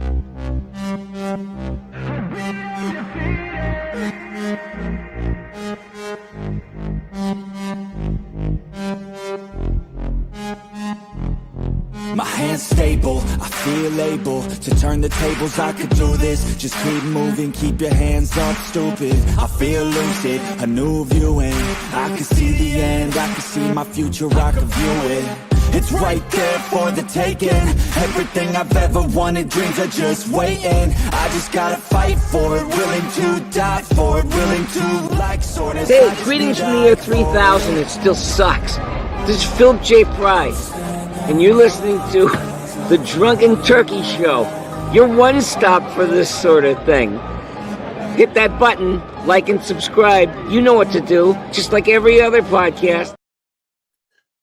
My hand's stable, I feel able to turn the tables. I could do this, just keep moving, keep your hands up, stupid. I feel lucid, a new viewing. I can see the end, I can see my future, I can view it. It's right there for the taking. Everything I've ever wanted, dreams are just waiting. I just gotta fight for it, willing to die for it, willing to like soreness. Hey, greetings from the year 3000, it still sucks. This is Phil J. Price, and you're listening to the Drunken Turkey Show, your one-stop for this sort of thing. Hit that button, like and subscribe. You know what to do, just like every other podcast.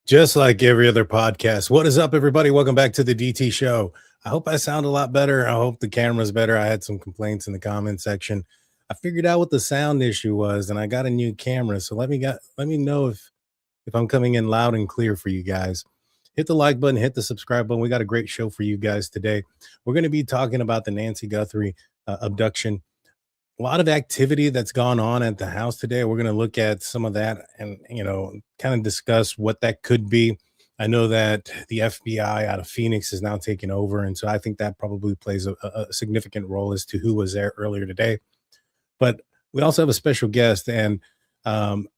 Just like every other podcast. What is up, everybody? Welcome back to the DT Show. I hope I sound a lot better. I hope the camera's better. I had some complaints in the comment section. I figured out what the sound issue was, and I got a new camera. So let me know if I'm coming in loud and clear for you guys. Hit the like button, hit the subscribe button. We got a great show for you guys today. We're going to be talking about the Nancy Guthrie abduction. A lot of activity that's gone on at the house today. We're going to look at some of that and, kind of discuss what that could be. I know that the FBI out of Phoenix is now taking over. And so I think that probably plays a significant role as to who was there earlier today. But we also have a special guest, and what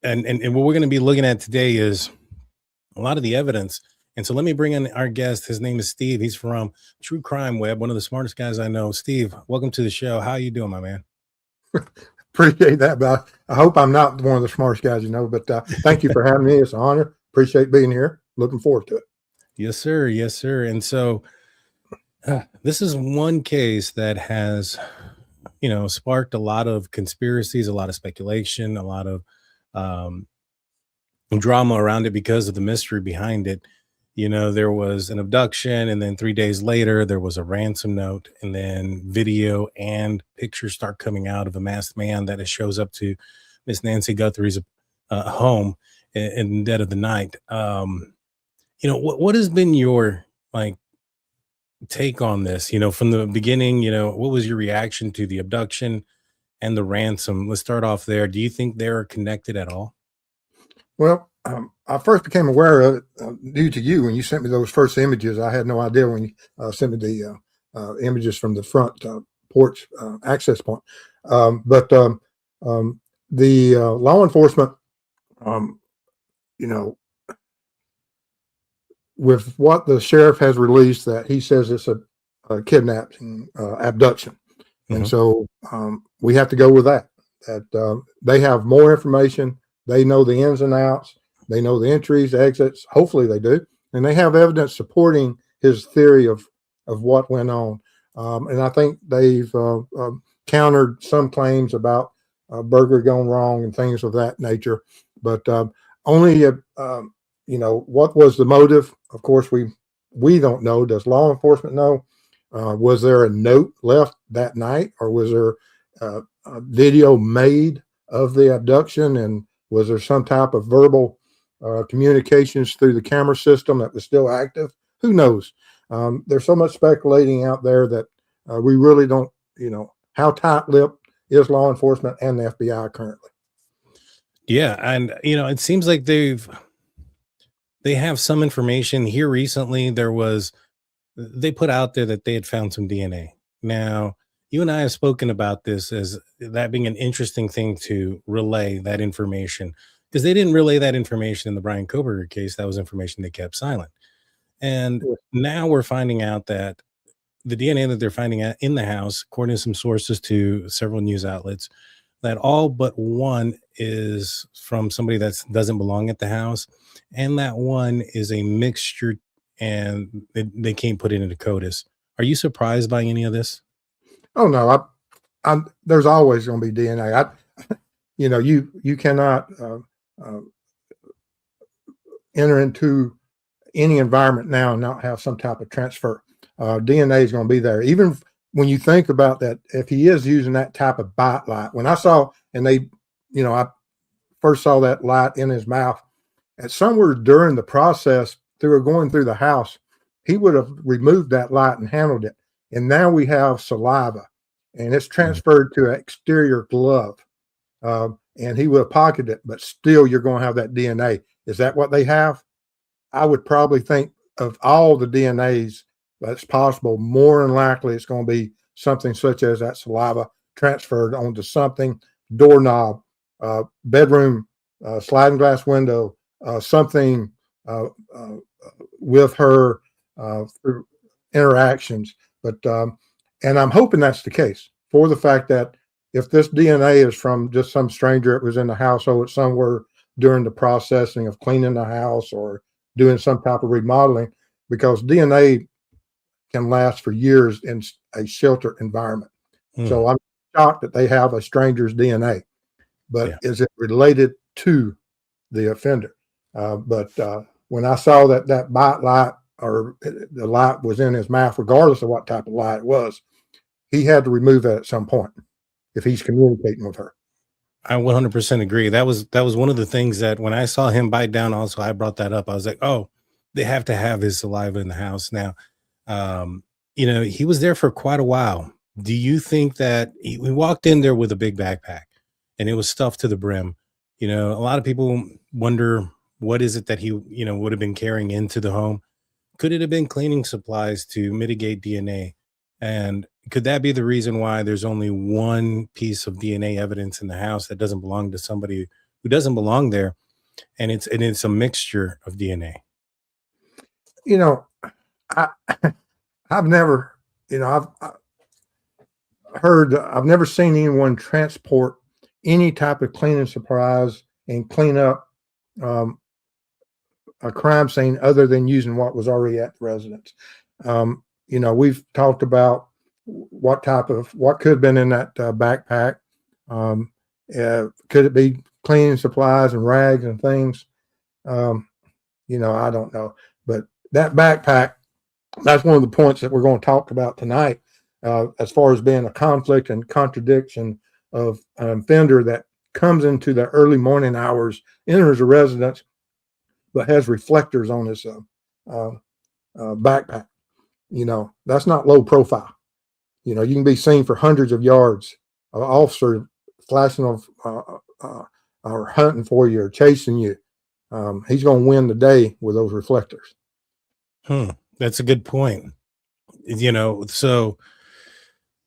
we're going to be looking at today is a lot of the evidence. And so let me bring in our guest. His name is Steve. He's from True Crime Web, one of the smartest guys I know. Steve, welcome to the show. How you doing, my man? Appreciate that, but I hope I'm not one of the smartest guys you know, but thank you for having me. It's an honor. Appreciate being here. Looking forward to it. Yes, sir. Yes, sir. And so this is one case that has, sparked a lot of conspiracies, a lot of speculation, a lot of drama around it because of the mystery behind it. There was an abduction, and then 3 days later, there was a ransom note, and then video and pictures start coming out of a masked man that shows up to Miss Nancy Guthrie's home in the dead of the night. What has been your take on this? From the beginning, what was your reaction to the abduction and the ransom? Let's start off there. Do you think they're connected at all? Well, I first became aware of it due to you when you sent me those first images. I had no idea when you sent me the images from the front porch access point. But the law enforcement, with what the sheriff has released, that he says it's a kidnapping, abduction. Mm-hmm. And so we have to go with that they have more information. They know the ins and outs. They know the entries, exits. Hopefully they do. And they have evidence supporting his theory of what went on. And I think they've countered some claims about burglary gone wrong and things of that nature. But only, what was the motive? Of course, we don't know. Does law enforcement know? Was there a note left that night, or was there a video made of the abduction? And was there some type of verbal communications through the camera system that was still active? Who knows? There's so much speculating out there that we really don't, how tight-lipped is law enforcement and the FBI currently? Yeah. And, it seems like they have some information here recently. They put out there that they had found some DNA. Now, you and I have spoken about this as that being an interesting thing to relay that information, because they didn't relay that information in the Brian Koberger case. That was information they kept silent. And now we're finding out that the DNA that they're finding out in the house, according to some sources to several news outlets, that all but one is from somebody that doesn't belong at the house. And that one is a mixture, and they can't put it into CODIS. Are you surprised by any of this? Oh no, there's always going to be DNA. You cannot enter into any environment now and not have some type of transfer. DNA is going to be there. Even when you think about that, if he is using that type of bite light, when I saw, and I first saw that light in his mouth, and somewhere during the process, going through the house, he would have removed that light and handled it. And now we have saliva, and it's transferred to an exterior glove. And he will pocket it, but still you're going to have that DNA. Is that what they have? I would probably think of all the DNAs that's possible, more than likely it's going to be something such as that saliva transferred onto something, doorknob, bedroom, sliding glass window, something with her through interactions. But and I'm hoping that's the case, for the fact that if this DNA is from just some stranger that was in the household somewhere during the processing of cleaning the house or doing some type of remodeling, because DNA can last for years in a shelter environment. So I'm shocked that they have a stranger's DNA, but is it related to the offender? But when I saw that bite light, or the light was in his mouth, regardless of what type of light it was, he had to remove that at some point if he's communicating with her. I 100% agree. That was one of the things that when I saw him bite down, also I brought that up. I was like, oh, they have to have his saliva in the house now. He was there for quite a while. Do you think that we walked in there with a big backpack and it was stuffed to the brim? A lot of people wonder, what is it that he, would have been carrying into the home? Could it have been cleaning supplies to mitigate DNA? And could that be the reason why there's only one piece of DNA evidence in the house that doesn't belong to somebody who doesn't belong there? And it's a mixture of DNA. I've never, I've never seen anyone transport any type of cleaning supplies and clean up a crime scene other than using what was already at the residence. We've talked about what could have been in that backpack. Could it be cleaning supplies and rags and things? I don't know. But that backpack, that's one of the points that we're going to talk about tonight, as far as being a conflict and contradiction of an offender that comes into the early morning hours, enters a residence, but has reflectors on his backpack. That's not low profile. You can be seen for hundreds of yards, an officer flashing off or hunting for you or chasing you. He's going to win the day with those reflectors. That's a good point. So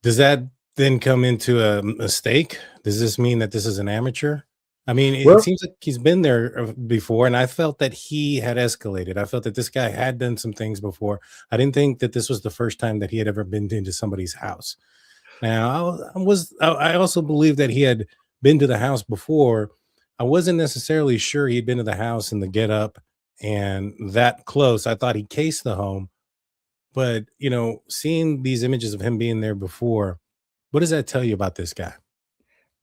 does that then come into a mistake? Does this mean that this is an amateur? I mean, it seems like he's been there before, and I felt that he had escalated. I felt that this guy had done some things before. I didn't think that this was the first time that he had ever been into somebody's house. Now, I also believe that he had been to the house before. I wasn't necessarily sure he'd been to the house in the get up and that close. I thought he cased the home, but seeing these images of him being there before, what does that tell you about this guy?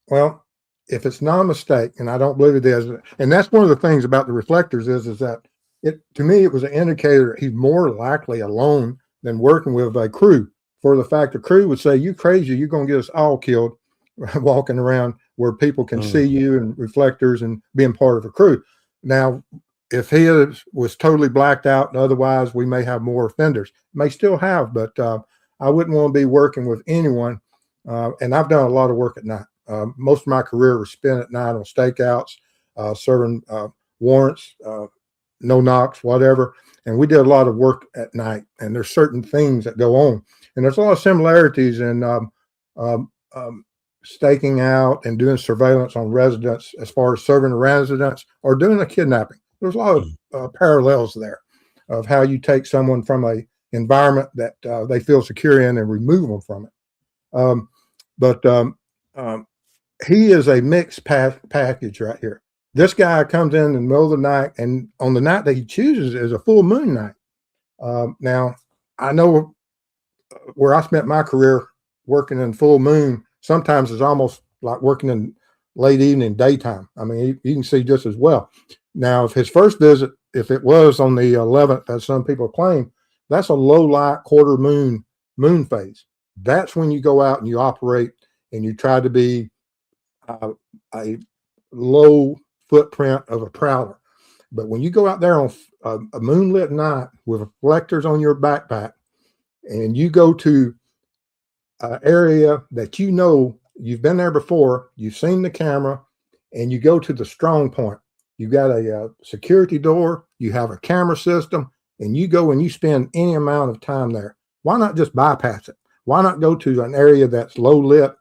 Well, if it's not a mistake, and I don't believe it is, and that's one of the things about the reflectors is that to me, it was an indicator he's more likely alone than working with a crew, for the fact the crew would say, you crazy, you're going to get us all killed walking around where people can see you and reflectors and being part of a crew. Now, if he was totally blacked out and otherwise, we may have more offenders. May still have, but I wouldn't want to be working with anyone. And I've done a lot of work at night. Most of my career was spent at night on stakeouts, serving warrants, no knocks, whatever. And we did a lot of work at night. And there's certain things that go on. And there's a lot of similarities in staking out and doing surveillance on residents as far as serving residents or doing a kidnapping. There's a lot of parallels there of how you take someone from a environment that they feel secure in and remove them from it. But he is a mixed package right here. This guy comes in the middle of the night, and on the night that he chooses is a full moon night. Now, I know where I spent my career working in full moon, sometimes it's almost like working in late evening, daytime. I mean, you can see just as well. Now, if his first visit, if it was on the 11th, as some people claim, that's a low light quarter moon phase. That's when you go out and you operate and you try to be a low footprint of a prowler. But when you go out there on a moonlit night with reflectors on your backpack and you go to an area that you know you've been there before, you've seen the camera, and you go to the strong point. You got a security door, you have a camera system, and you go and you spend any amount of time there. Why not just bypass it? Why not go to an area that's low lit,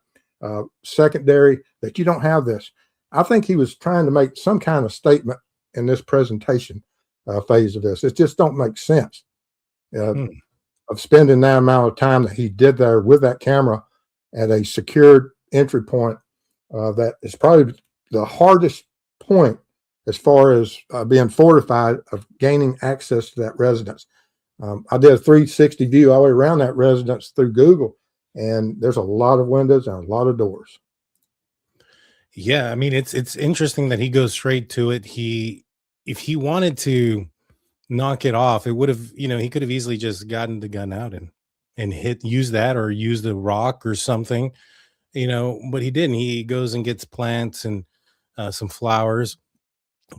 secondary, that you don't have this? I think he was trying to make some kind of statement in this presentation phase of this. It just don't make sense of spending that amount of time that he did there with that camera at a secured entry point. That is probably the hardest point as far as being fortified of gaining access to that residence. I did a 360 view all the way around that residence through Google, and there's a lot of windows and a lot of doors. Yeah, I mean, it's interesting that he goes straight to it. If he wanted to knock it off, it would have, he could have easily just gotten the gun out and use that or use the rock or something, but he didn't. He goes and gets plants and some flowers.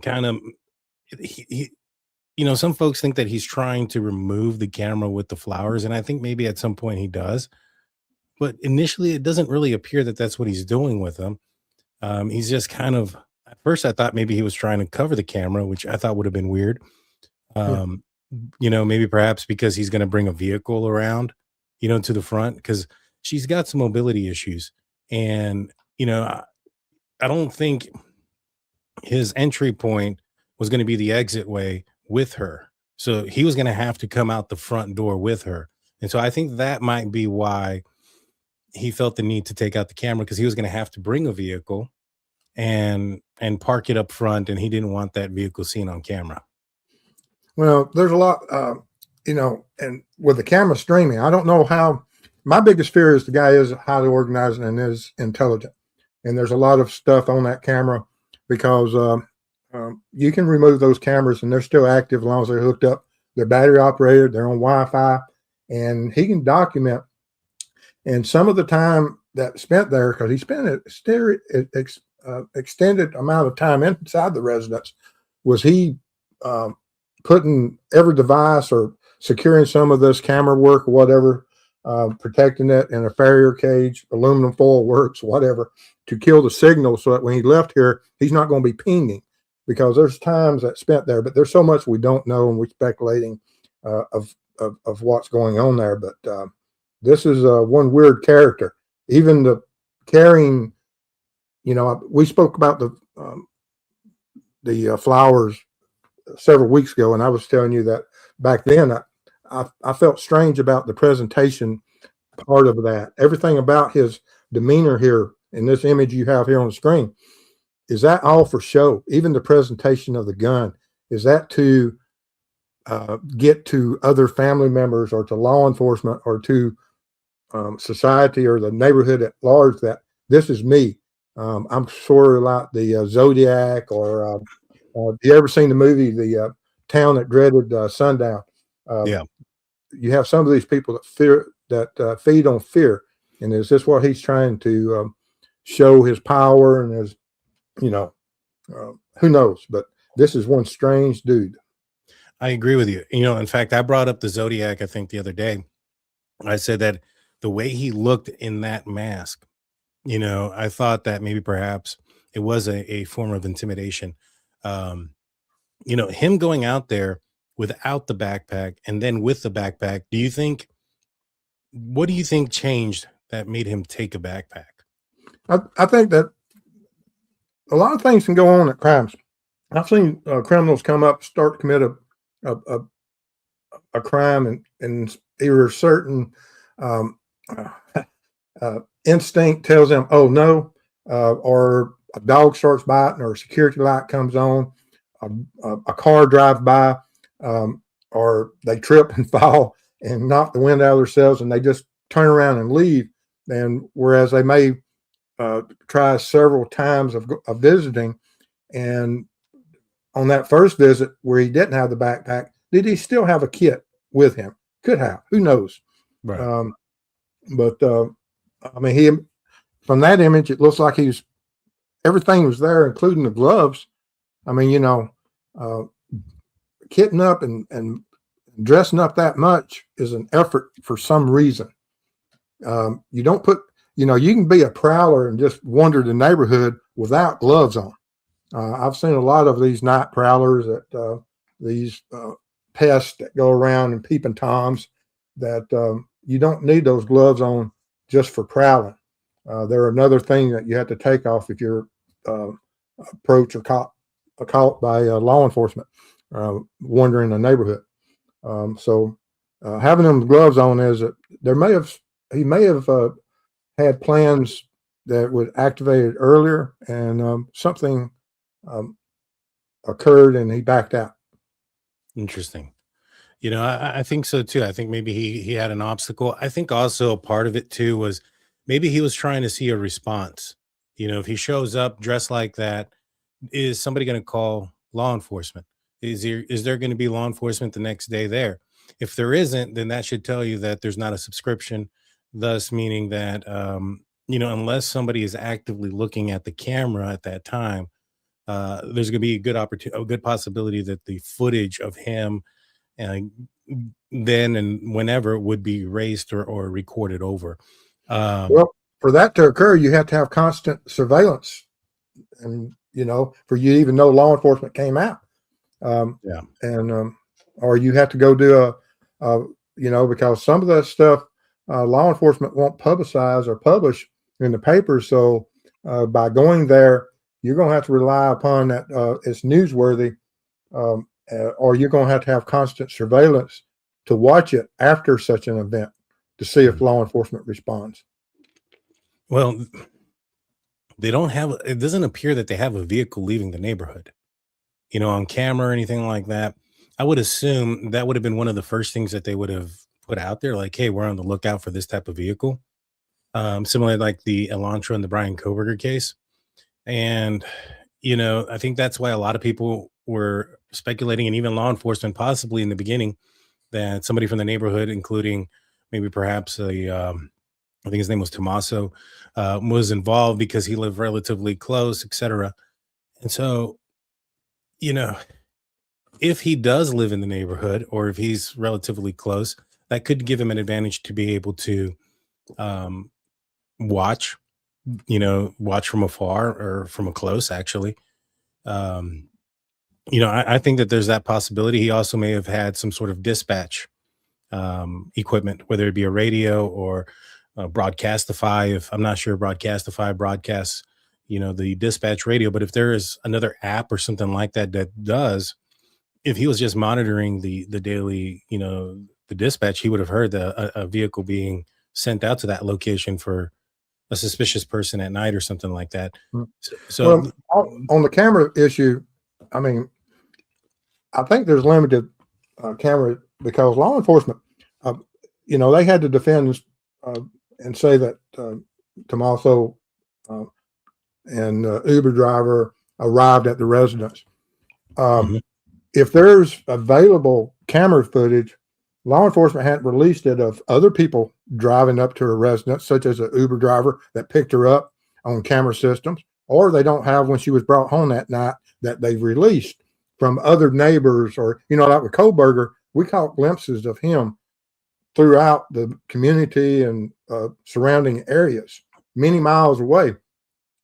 Kind of, some folks think that he's trying to remove the camera with the flowers, and I think maybe at some point he does, but initially it doesn't really appear that that's what he's doing with them. He's just kind of, at first I thought maybe he was trying to cover the camera, which I thought would have been weird. Maybe perhaps because he's going to bring a vehicle around, to the front, because she's got some mobility issues. And, I don't think his entry point was going to be the exit way with her. So he was going to have to come out the front door with her. And so I think that might be why he felt the need to take out the camera, because he was going to have to bring a vehicle and park it up front, and he didn't want that vehicle seen on camera. Well, there's a lot, and with the camera streaming, I don't know how. My biggest fear is the guy is highly organized and is intelligent, and there's a lot of stuff on that camera because you can remove those cameras and they're still active as long as they're hooked up. They're battery operated, they're on Wi-Fi, and he can document. And some of the time that spent there, because he spent an extended amount of time inside the residence, was he putting every device or securing some of this camera work or whatever, protecting it in a farrier cage, aluminum foil works, whatever, to kill the signal so that when he left here, he's not going to be pinging, because there's times that spent there, but there's so much we don't know and we're speculating of what's going on there. But this is one weird character. Even the carrying, we spoke about the flowers several weeks ago, and I was telling you that back then I felt strange about the presentation part of that. Everything about his demeanor here in this image you have here on the screen, is that all for show? Even the presentation of the gun, is that to get to other family members or to law enforcement or to society or the neighborhood at large that this is me? I'm sort of like the Zodiac, or have you ever seen the movie The Town That Dreaded Sundown? Yeah. You have some of these people that feed on fear, and is this what he's trying to show his power and his, who knows? But this is one strange dude. I agree with you. In fact, I brought up the Zodiac, I think, the other day. I said that the way he looked in that mask, I thought that maybe perhaps it was a form of intimidation. Him going out there without the backpack and then with the backpack, what do you think changed that made him take a backpack? I think that a lot of things can go on at crimes. I've seen criminals come up, start to commit a crime, and either a certain instinct tells them, oh no, or a dog starts biting, or a security light comes on, a car drives by, or they trip and fall and knock the wind out of themselves, and they just turn around and leave. And whereas they may try several times of visiting, and on that first visit where he didn't have the backpack, did he still have a kit with him? Could have, who knows? Right. But he, from that image, it looks like everything was there, including the gloves. Kitting up and dressing up that much is an effort for some reason. You don't put, you can be a prowler and just wander the neighborhood without gloves on. I've seen a lot of these night prowlers that these pests that go around and peeping toms that you don't need those gloves on just for prowling. They're another thing that you have to take off if you're approached or caught by law enforcement wandering the neighborhood. So having them gloves on is that he may have had plans that would activate it earlier, and something occurred and he backed out. Interesting. I think so too. I think maybe he had an obstacle. I think also a part of it too was maybe he was trying to see a response. If he shows up dressed like that, is somebody going to call law enforcement? Is there going to be law enforcement the next day there? If there isn't, then that should tell you that there's not a subscription, thus meaning that unless somebody is actively looking at the camera at that time, there's going to be a good possibility that the footage of him then and whenever would be erased or recorded over. Well, for that to occur, you have to have constant surveillance, and for you to even know law enforcement came out. Or you have to go do because some of that stuff law enforcement won't publicize or publish in the paper. So by going there, you're going to have to rely upon that it's newsworthy, or you're going to have constant surveillance to watch it after such an event to see if law enforcement responds. Well, it doesn't appear that they have a vehicle leaving the neighborhood, on camera or anything like that. I would assume that would have been one of the first things that they would have put out there, like, hey, we're on the lookout for this type of vehicle. Similarly, like the Elantra and the Brian Koberger case. And, I think that's why a lot of people were speculating, and even law enforcement possibly in the beginning, that somebody from the neighborhood, including maybe perhaps I think his name was Tommaso, was involved because he lived relatively close, etc. And so, if he does live in the neighborhood or if he's relatively close, that could give him an advantage to be able to watch from afar or from a close, actually. I think that there's that possibility. He also may have had some sort of dispatch equipment, whether it be a radio or Broadcastify. If I'm not sure, Broadcastify broadcasts, the dispatch radio. But if there is another app or something like that does, if he was just monitoring the daily, the dispatch, he would have heard a vehicle being sent out to that location for a suspicious person at night or something like that. So on the camera issue, I mean, I think there's limited camera because law enforcement, they had to defend and say that Tommaso and Uber driver arrived at the residence. If there's available camera footage, law enforcement hadn't released it of other people driving up to her residence, such as an Uber driver that picked her up on camera systems, or they don't have when she was brought home that night that they've released from other neighbors, or, like with Koberger, we caught glimpses of him throughout the community and surrounding areas, many miles away.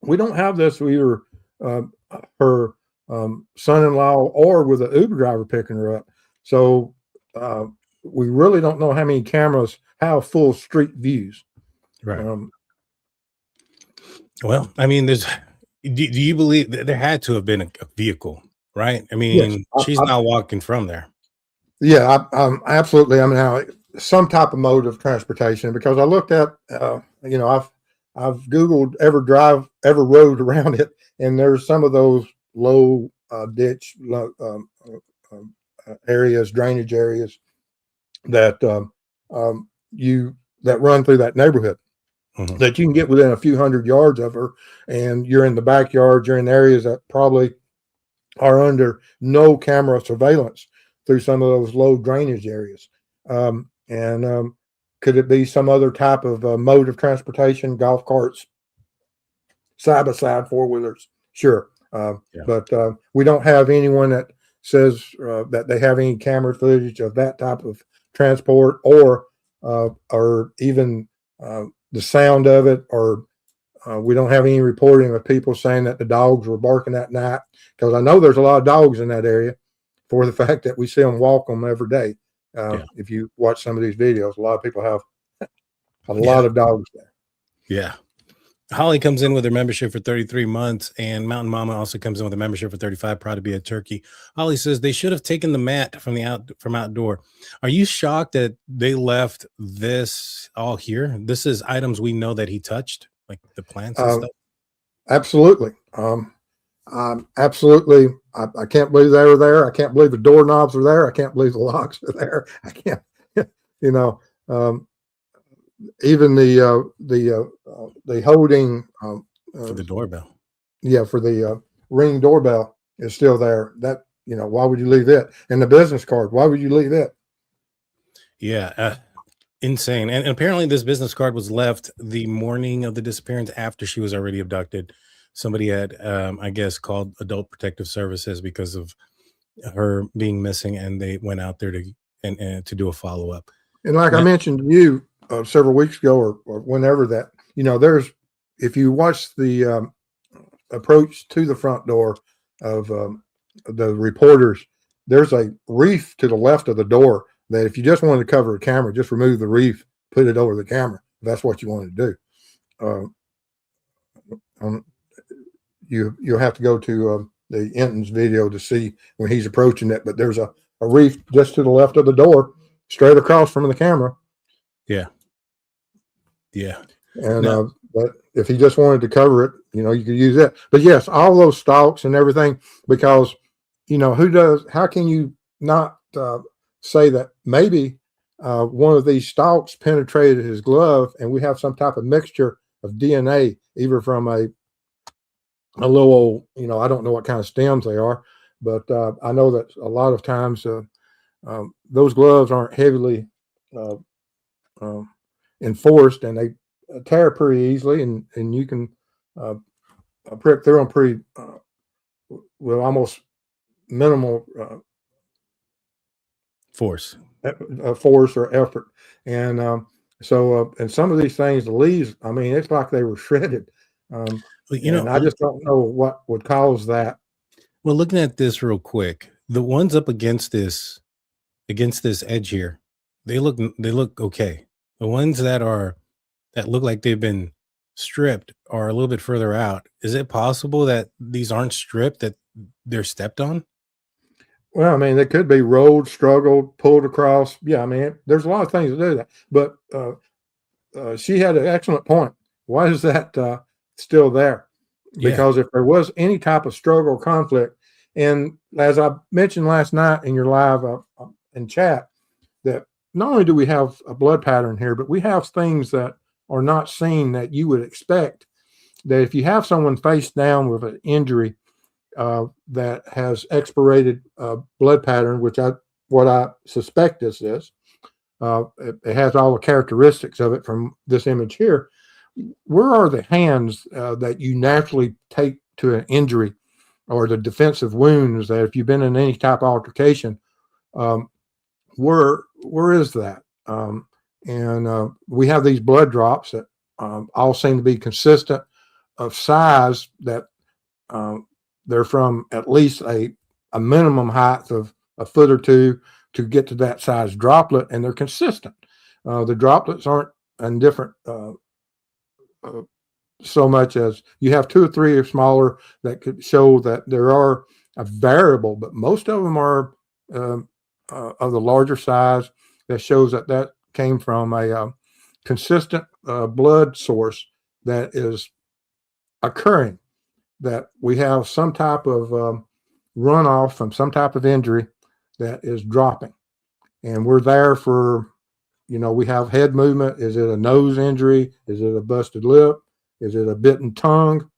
We don't have this with either her son-in-law or with an Uber driver picking her up. So we really don't know how many cameras have full street views. Right. Well, I mean, do you believe that there had to have been a vehicle, right? I mean, yes, she's not walking from there. Yeah, absolutely. I mean, some type of mode of transportation, because I looked at, I've Googled every road around it, and there's some of those low ditch areas, drainage areas that that run through that neighborhood, that you can get within a few hundred yards of her, and you're in the backyard, you're in areas that probably are under no camera surveillance through some of those low drainage areas. Could it be some other type of mode of transportation, golf carts, side-by-side four-wheelers? Sure. But we don't have anyone that says that they have any camera footage of that type of transport, or even the sound of it, or we don't have any reporting of people saying that the dogs were barking at night, because I know there's a lot of dogs in that area for the fact that we see them walk them every day. If you watch some of these videos, a lot of people have a lot of dogs there. Yeah. Holly comes in with her membership for 33 months, and Mountain Mama also comes in with a membership for 35. Proud to be a turkey. Holly says they should have taken the mat from outdoor. Are you shocked that they left this all here? This is items we know that he touched, like the plants and stuff. Absolutely. Absolutely. I can't believe they were there. I can't believe the doorknobs are there. I can't believe the locks are there. I can't, even the holding For the doorbell. Yeah, for the Ring doorbell is still there. That, why would you leave it? And the business card, why would you leave it? Yeah, insane. And apparently this business card was left the morning of the disappearance after she was already abducted. Somebody had, I guess, called Adult Protective Services because of her being missing, and they went out there to do a follow-up. And like I mentioned to you several weeks ago, or whenever that, if you watch the approach to the front door of the reporters, there's a reef to the left of the door that if you just wanted to cover a camera, just remove the reef, put it over the camera. If that's what you wanted to do. You'll have to go to the Enton's video to see when he's approaching it, but there's a reef just to the left of the door, straight across from the camera. Yeah. And but if he just wanted to cover it, you could use it. But yes, all those stalks and everything, because how can you not say that maybe one of these stalks penetrated his glove, and we have some type of mixture of DNA, either from a little old, I don't know what kind of stems they are, but I know that a lot of times those gloves aren't heavily enforced, and they tear pretty easily, and you can prick through them pretty with almost minimal force or effort. And so and some of these things, the leaves, I mean, it's like they were shredded. And I just don't know what would cause that. Well, looking at this real quick, the ones up against this edge here, they look okay. The ones that look like they've been stripped are a little bit further out. Is it possible that these aren't stripped, that they're stepped on? Well, I mean, they could be rolled, struggled, pulled across. Yeah, I mean, there's a lot of things to do that. But she had an excellent point. Why is that still there? Because if there was any type of struggle or conflict, and as I mentioned last night in your live in chat, that not only do we have a blood pattern here, but we have things that are not seen that you would expect. That if you have someone face down with an injury that has expirated blood pattern, what I suspect this is, it has all the characteristics of it from this image here. Where are the hands that you naturally take to an injury, or the defensive wounds that if you've been in any type of altercation, where is that? And we have these blood drops that all seem to be consistent of size, that they're from at least a minimum height of a foot or two to get to that size droplet, and they're consistent. The droplets aren't in different so much as you have 2 or 3 or smaller that could show that there are a variable, but most of them are of the larger size that shows that came from a consistent blood source that is occurring, that we have some type of runoff from some type of injury that is dropping. And we're there for, we have head movement. Is it a nose injury? Is it a busted lip? Is it a bitten tongue?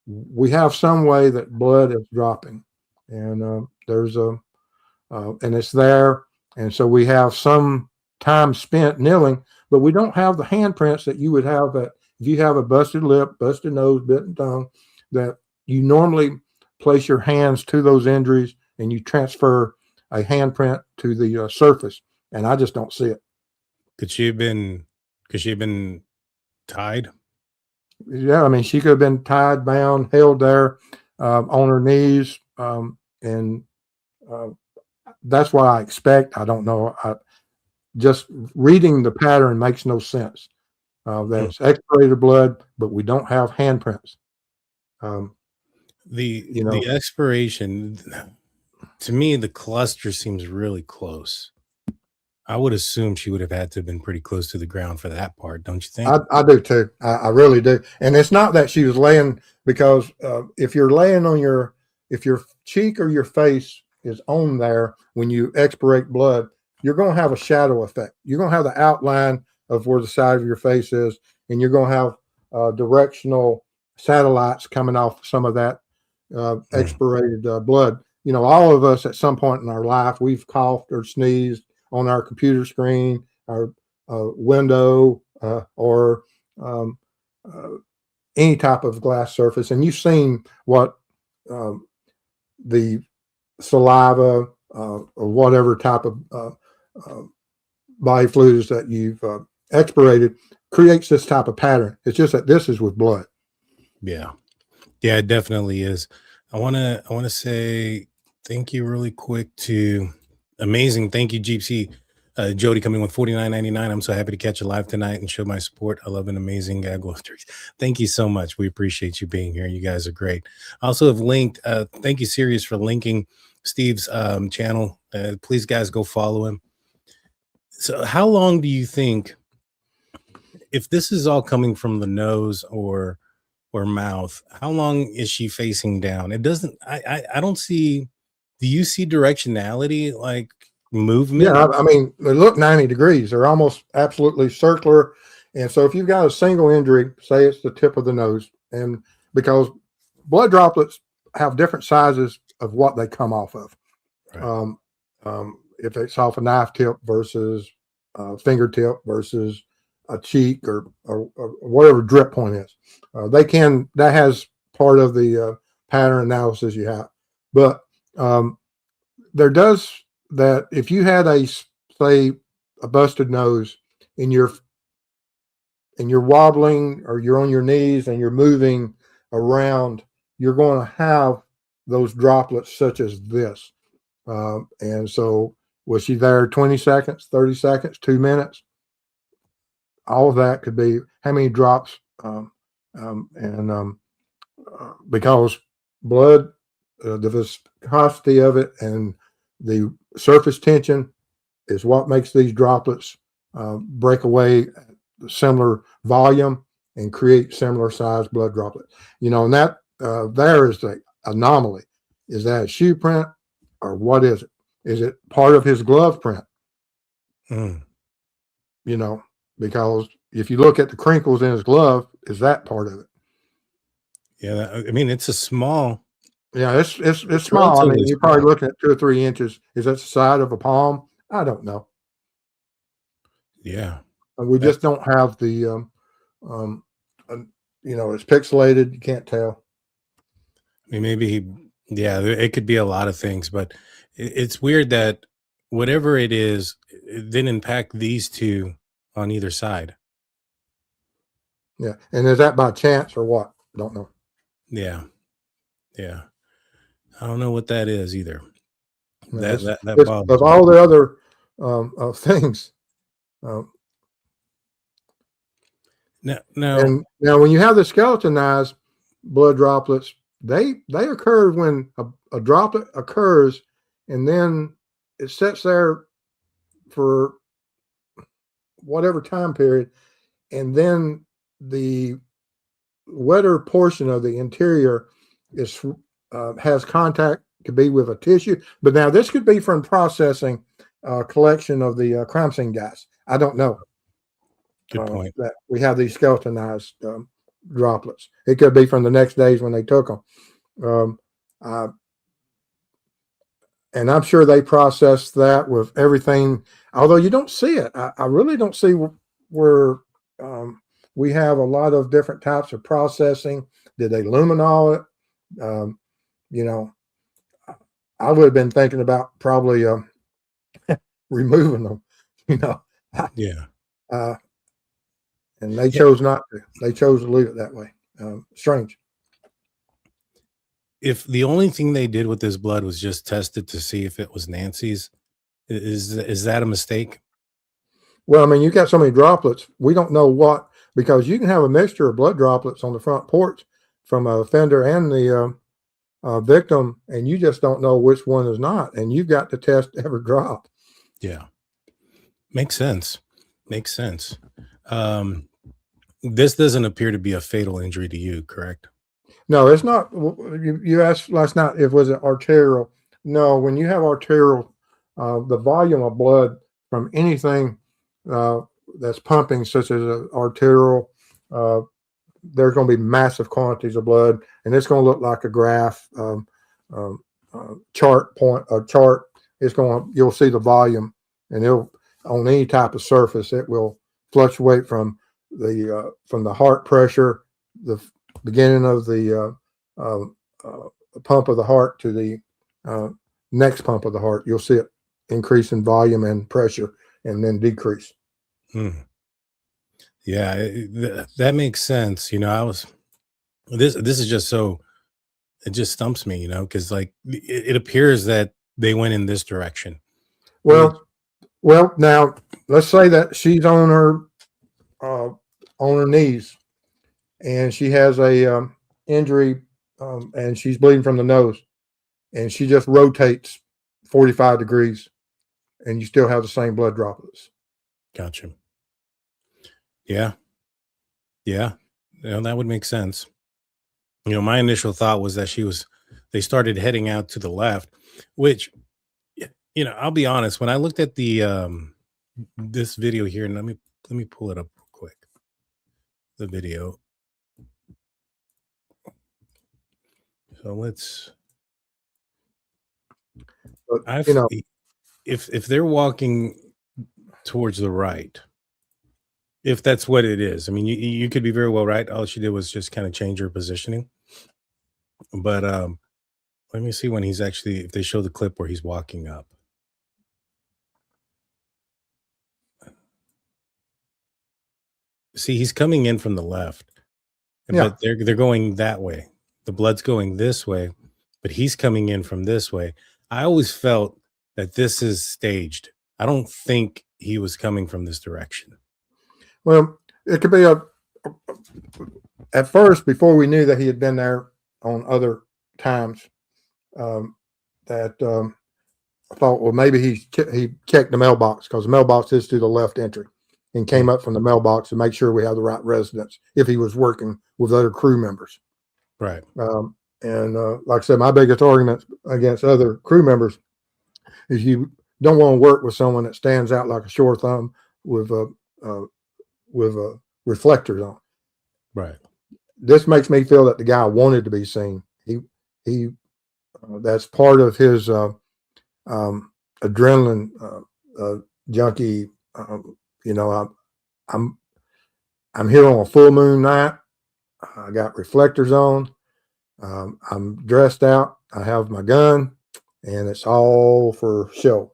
We have some way that blood is dropping, and and it's there. And so we have some time spent kneeling, but we don't have the handprints that you would have that if you have a busted lip, busted nose, bitten tongue, that you normally place your hands to those injuries and you transfer a handprint to the surface. And I just don't see it. Could she have been tied? Yeah, I mean, she could have been tied, bound, held there on her knees, and that's what I expect. I don't know. Just reading the pattern makes no sense. That's expirated blood, but we don't have handprints. The expiration, to me, the cluster seems really close. I would assume she would have had to have been pretty close to the ground for that part, don't you think? I do too. I really do. And it's not that she was laying, because if you're laying on if your cheek or your face is on there when you expirate blood, you're going to have a shadow effect. You're going to have the outline of where the side of your face is, and you're going to have directional satellites coming off some of that expirated blood. All of us at some point in our life, we've coughed or sneezed on our computer screen, our window, or any type of glass surface, and you've seen what the saliva or whatever type of body fluids that you've expirated creates this type of pattern. It's just that this is with blood. Yeah, it definitely is. I want to say thank you really quick to amazing. Thank you, Jeepsy. Jody coming with $49.99. I'm so happy to catch you live tonight and show my support. I love an amazing gaggle of tricks. Thank you so much. We appreciate you being here. You guys are great. I also have linked. Thank you, Sirius, for linking Steve's channel. Please, guys, go follow him. So how long do you think, if this is all coming from the nose or mouth, how long is she facing down? It doesn't, I don't see, do you see directionality, like movement? Yeah, I mean, they look 90 degrees. They're almost absolutely circular. And so if you've got a single injury, say it's the tip of the nose, and because blood droplets have different sizes of what they come off of. Right. If it's off a knife tip versus a fingertip versus a cheek or whatever drip point is, that has part of the pattern analysis you have. But there does that if you had say a busted nose and you're wobbling or you're on your knees and you're moving around, you're going to have those droplets such as this. And so was she there 20 seconds, 30 seconds, 2 minutes? All of that could be how many drops. Because blood, the viscosity of it and the surface tension is what makes these droplets break away at similar volume and create similar size blood droplets. And that there is the anomaly. Is that a shoe print or what is it? Is it part of his glove print? Because if you look at the crinkles in his glove, is that part of it? Yeah, I mean, it's a small. Yeah, it's small. I mean, you're probably looking at 2 or 3 inches. Is that the side of a palm? I don't know. Yeah, we just don't have the, it's pixelated. You can't tell. I mean, maybe it could be a lot of things, but it's weird that whatever it is, it didn't impact these two on either side. Yeah, and is that by chance or what? Don't know. Yeah. I don't know what that is either. That bothers of all the other things. Now, when you have the skeletonized blood droplets, they occur when a droplet occurs, and then it sits there for whatever time period, and then the wetter portion of the interior is has contact, could be with a tissue, but now this could be from processing collection of the crime scene gas. I don't know. Good point. That we have these skeletonized droplets. It could be from the next days when they took them. And I'm sure they processed that with everything, although you don't see it. I really don't see where we have a lot of different types of processing. Did they luminol it? I would have been thinking about probably removing them, Yeah. and they chose not to. They chose to leave it that way. Strange. If the only thing they did with this blood was just test it to see if it was Nancy's, is that a mistake? Well, I mean, you got so many droplets. We don't know what, because you can have a mixture of blood droplets on the front porch from a offender and the victim, and you just don't know which one is not. And you've got to test every drop. Yeah. Makes sense. Makes sense. This doesn't appear to be a fatal injury to you, correct? No, it's not. You asked last night if was it arterial. No, when you have arterial, the volume of blood from anything that's pumping, such as an arterial, there's going to be massive quantities of blood, and it's going to look like a graph chart. It's going. You'll see the volume, and it'll on any type of surface. It will fluctuate from the heart pressure, the beginning of the pump of the heart to the next pump of the heart. You'll see it increase in volume and pressure, and then decrease. Yeah, that makes sense. This is just so, it just stumps me, because like it appears that they went in this direction. Well, now let's say that she's on her knees, and she has a injury, and she's bleeding from the nose, and she just rotates 45 degrees, and you still have the same blood droplets. Gotcha. Yeah. That would make sense. My initial thought was that they started heading out to the left, which, I'll be honest, when I looked at the this video here, and let me pull it up real quick. The video. So let's, if they're walking towards the right, if that's what it is, I mean, you could be very well right. All she did was just kind of change her positioning. But let me see when he's actually, if they show the clip where he's walking up. See, he's coming in from the left, but they're going that way. The blood's going this way, but he's coming in from this way. I always felt that this is staged. I don't think he was coming from this direction. Well, it could be at first, before we knew that he had been there on other times, that I thought, well, maybe he checked the mailbox, because the mailbox is to the left entry, and came up from the mailbox to make sure we have the right residence if he was working with other crew members. Right. And like I said, my biggest argument against other crew members is you don't want to work with someone that stands out like a sore thumb with reflectors on. Right. This makes me feel that the guy wanted to be seen. He that's part of his adrenaline junkie. I'm here on a full moon night. I got reflectors on. I'm dressed out. I have my gun, and it's all for show.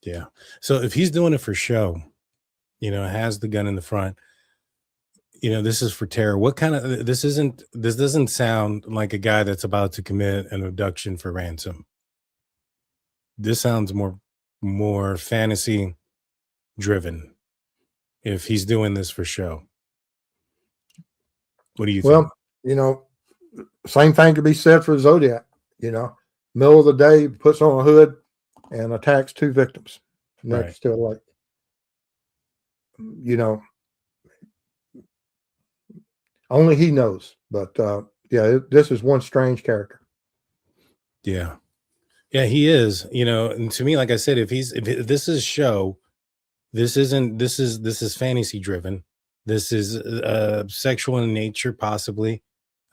Yeah. So if he's doing it for show, has the gun in the front, this is for terror. What kind of, this doesn't sound like a guy that's about to commit an abduction for ransom. This sounds more fantasy driven if he's doing this for show. What do you think? Well, same thing could be said for Zodiac. Middle of the day, puts on a hood and attacks 2 victims next to a lake. Only he knows. But this is one strange character. Yeah, he is. And to me, like I said, if this is show, this is fantasy driven. This is sexual in nature, possibly.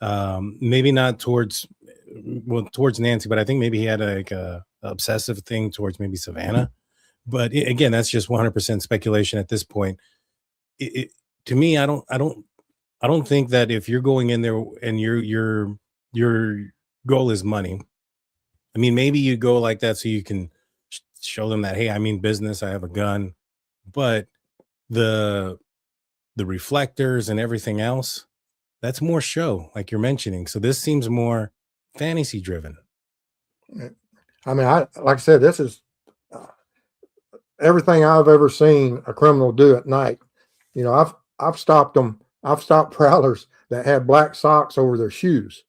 Maybe not towards Nancy, but I think maybe he had a obsessive thing towards maybe Savannah. But again, that's just 100% speculation at this point. To me, I don't think that if you're going in there and your goal is money. I mean, maybe you go like that so you can show them that, hey, I mean business, I have a gun. But the the reflectors and everything else, that's more show, like you're mentioning. So this seems more fantasy driven. I mean, like I said, this is everything I've ever seen a criminal do at night. You know, I've stopped them. I've stopped prowlers that had black socks over their shoes.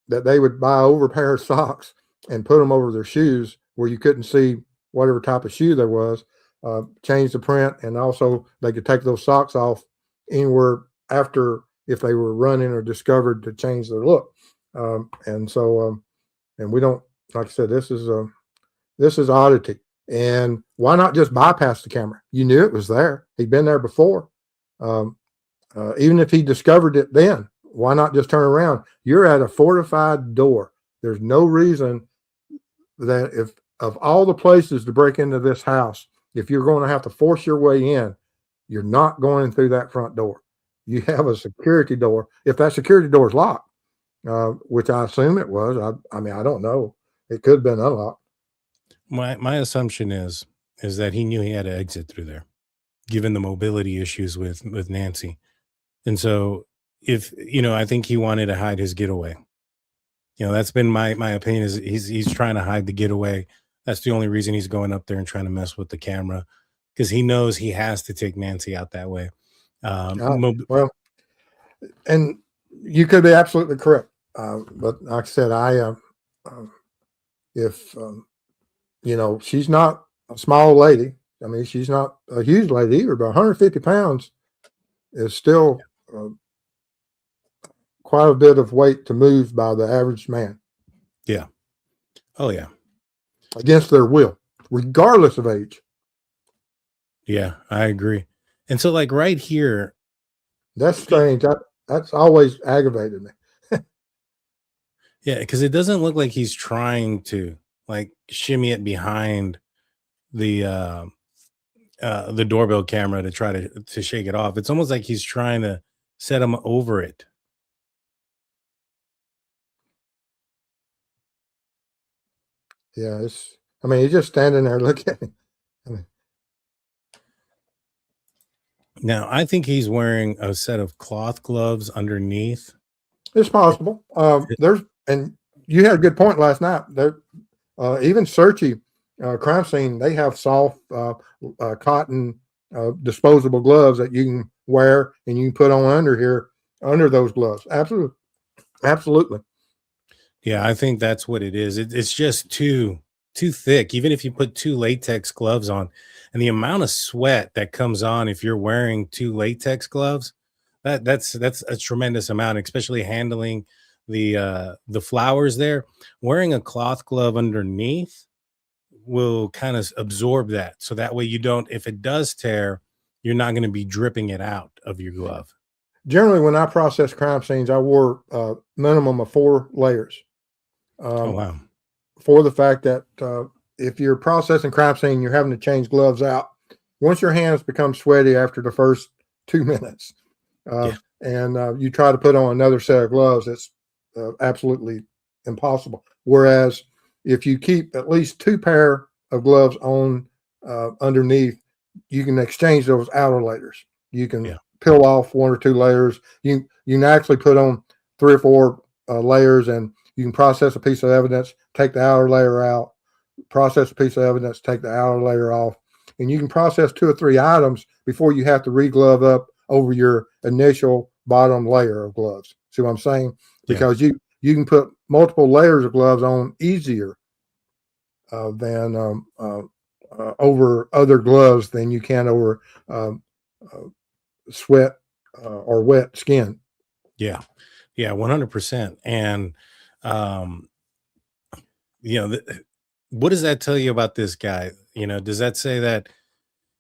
That they would buy over a pair of socks and put them over their shoes where you couldn't see whatever type of shoe there was, change the print, and also they could take those socks off anywhere after if they were running or discovered to change their look. And we don't, like I said, this is oddity. And why not just bypass the camera? You knew it was there. He'd been there before. Even if he discovered it then, why not just turn around? You're at a fortified door. There's no reason that if of all the places to break into this house, if you're going to have to force your way in, you're not going through that front door. You have a security door. If that security door is locked, which I assume it was, I mean, I don't know. It could have been unlocked. My assumption is that he knew he had to exit through there, given the mobility issues with Nancy. And so if, I think he wanted to hide his getaway. That's been my opinion, is he's trying to hide the getaway. That's the only reason he's going up there and trying to mess with the camera, because he knows he has to take Nancy out that way. Well, and you could be absolutely correct. But like I said, if, she's not a small lady. I mean, she's not a huge lady either, but 150 pounds is still quite a bit of weight to move by the average man. Yeah. Oh, yeah. Against their will, regardless of age. Yeah, I agree. And so, like, right here. That's strange. That's always aggravated me. Yeah, because it doesn't look like he's trying to, like, shimmy it behind the doorbell camera to try to shake it off. It's almost like he's trying to set him over it. Yeah, he's just standing there looking at him. Now, I think he's wearing a set of cloth gloves underneath. It's possible. And you had a good point last night. There, even Searchy crime scene, they have soft cotton disposable gloves that you can wear and you can put on under those gloves. Absolutely. Yeah, I think that's what it is. It's just too thick. Even if you put 2 latex gloves on, and the amount of sweat that comes on if you're wearing 2 latex gloves, that's a tremendous amount, especially handling the flowers there. Wearing a cloth glove underneath will kind of absorb that. So that way if it does tear, you're not going to be dripping it out of your glove. Generally, when I process crime scenes, I wore a minimum of 4 layers. Oh, wow. For the fact that if you're processing crime scene, you're having to change gloves out. Once your hands become sweaty after the first 2 minutes, and you try to put on another set of gloves, it's absolutely impossible. Whereas if you keep at least 2 pair of gloves on underneath, you can exchange those outer layers. You can peel off 1 or 2 layers. You can actually put on 3 or 4 layers, and you can process a piece of evidence, take the outer layer out, process a piece of evidence, take the outer layer off, and you can process 2 or 3 items before you have to re-glove up over your initial bottom layer of gloves. See what I'm saying? Because you can put multiple layers of gloves on easier than over other gloves than you can over sweat or wet skin. Yeah, 100%. And what does that tell you about this guy? Does that say that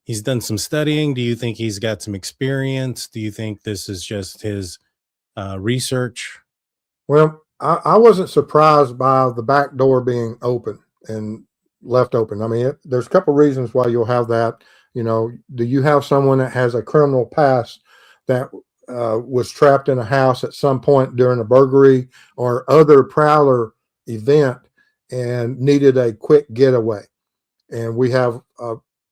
he's done some studying? Do you think he's got some experience? Do you think this is just his research? Well, I wasn't surprised by the back door being open and left open. I mean, there's a couple reasons why you'll have that. Do you have someone that has a criminal past that was trapped in a house at some point during a burglary or other prowler event and needed a quick getaway? And we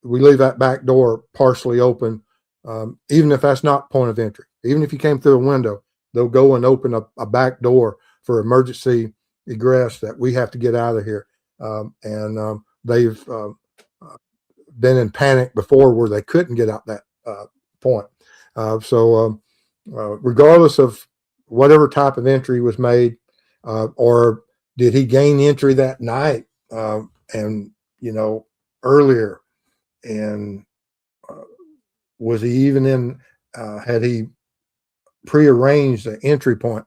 leave that back door partially open even if that's not point of entry. Even if you came through a window, they'll go and open a back door for emergency egress that we have to get out of here. They've been in panic before where they couldn't get out that point. Regardless of whatever type of entry was made, or did he gain entry that night and earlier, and was he even in? Had he prearranged the entry point?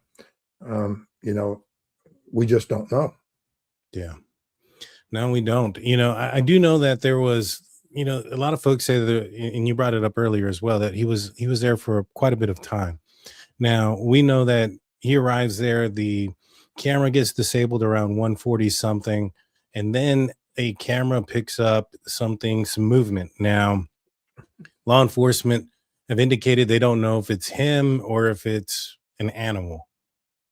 We just don't know. Yeah. No, we don't. I do know that there was, a lot of folks say that, and you brought it up earlier as well, that he was there for quite a bit of time. Now, we know that he arrives there, the camera gets disabled around 140 something, and then a camera picks up some movement. Now, law enforcement have indicated they don't know if it's him or if it's an animal.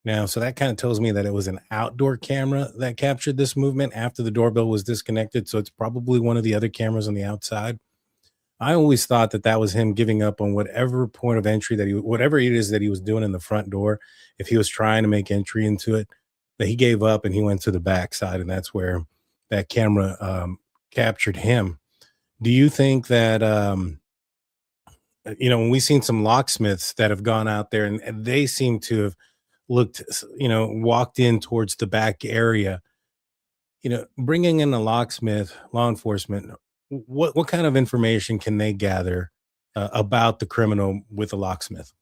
Now, so that kind of tells me that it was an outdoor camera that captured this movement after the doorbell was disconnected. So it's probably one of the other cameras on the outside. I always thought that was him giving up on whatever point of entry whatever it is that he was doing in the front door. If he was trying to make entry into it, that he gave up and he went to the back side, and that's where that camera captured him. Do you think that, when we've seen some locksmiths that have gone out there and they seem to have looked, walked in towards the back area, bringing in a locksmith, law enforcement, what kind of information can they gather about the criminal with a locksmith?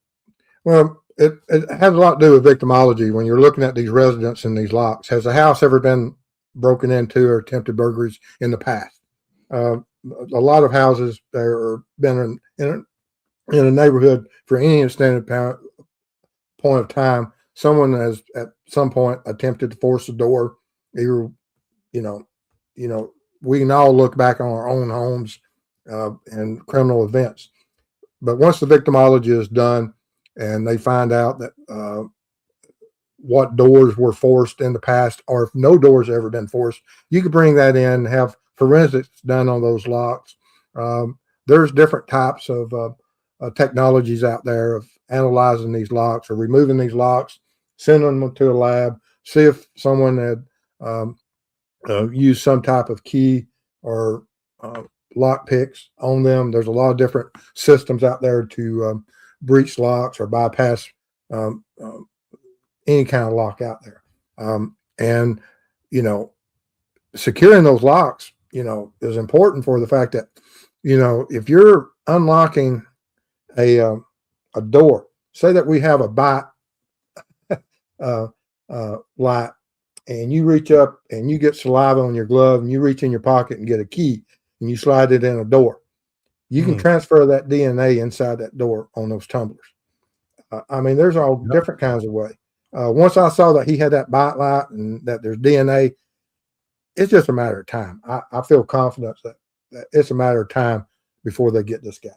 Well, it has a lot to do with victimology. When you're looking at these residents and these locks, has the house ever been broken into or attempted burglaries in the past? A lot of houses there have been in a neighborhood for any extended point of time. Someone has at some point attempted to force the door. Either, we can all look back on our own homes and criminal events. But once the victimology is done and they find out that what doors were forced in the past, or if no doors ever been forced, you could bring that in, have forensics done on those locks. There's different types of technologies out there of analyzing these locks or removing these locks, sending them to a lab, see if someone had used some type of key or lock picks on them. There's a lot of different systems out there to breach locks or bypass any kind of lock out there. And securing those locks, is important for the fact that, if you're unlocking a door, say that we have a bite light, and you reach up and you get saliva on your glove and you reach in your pocket and get a key and you slide it in a door, you can transfer that DNA inside that door on those tumblers. There's all different kinds of ways. Once I saw that he had that bite light and that there's DNA, it's just a matter of time. I feel confident that it's a matter of time before they get this guy.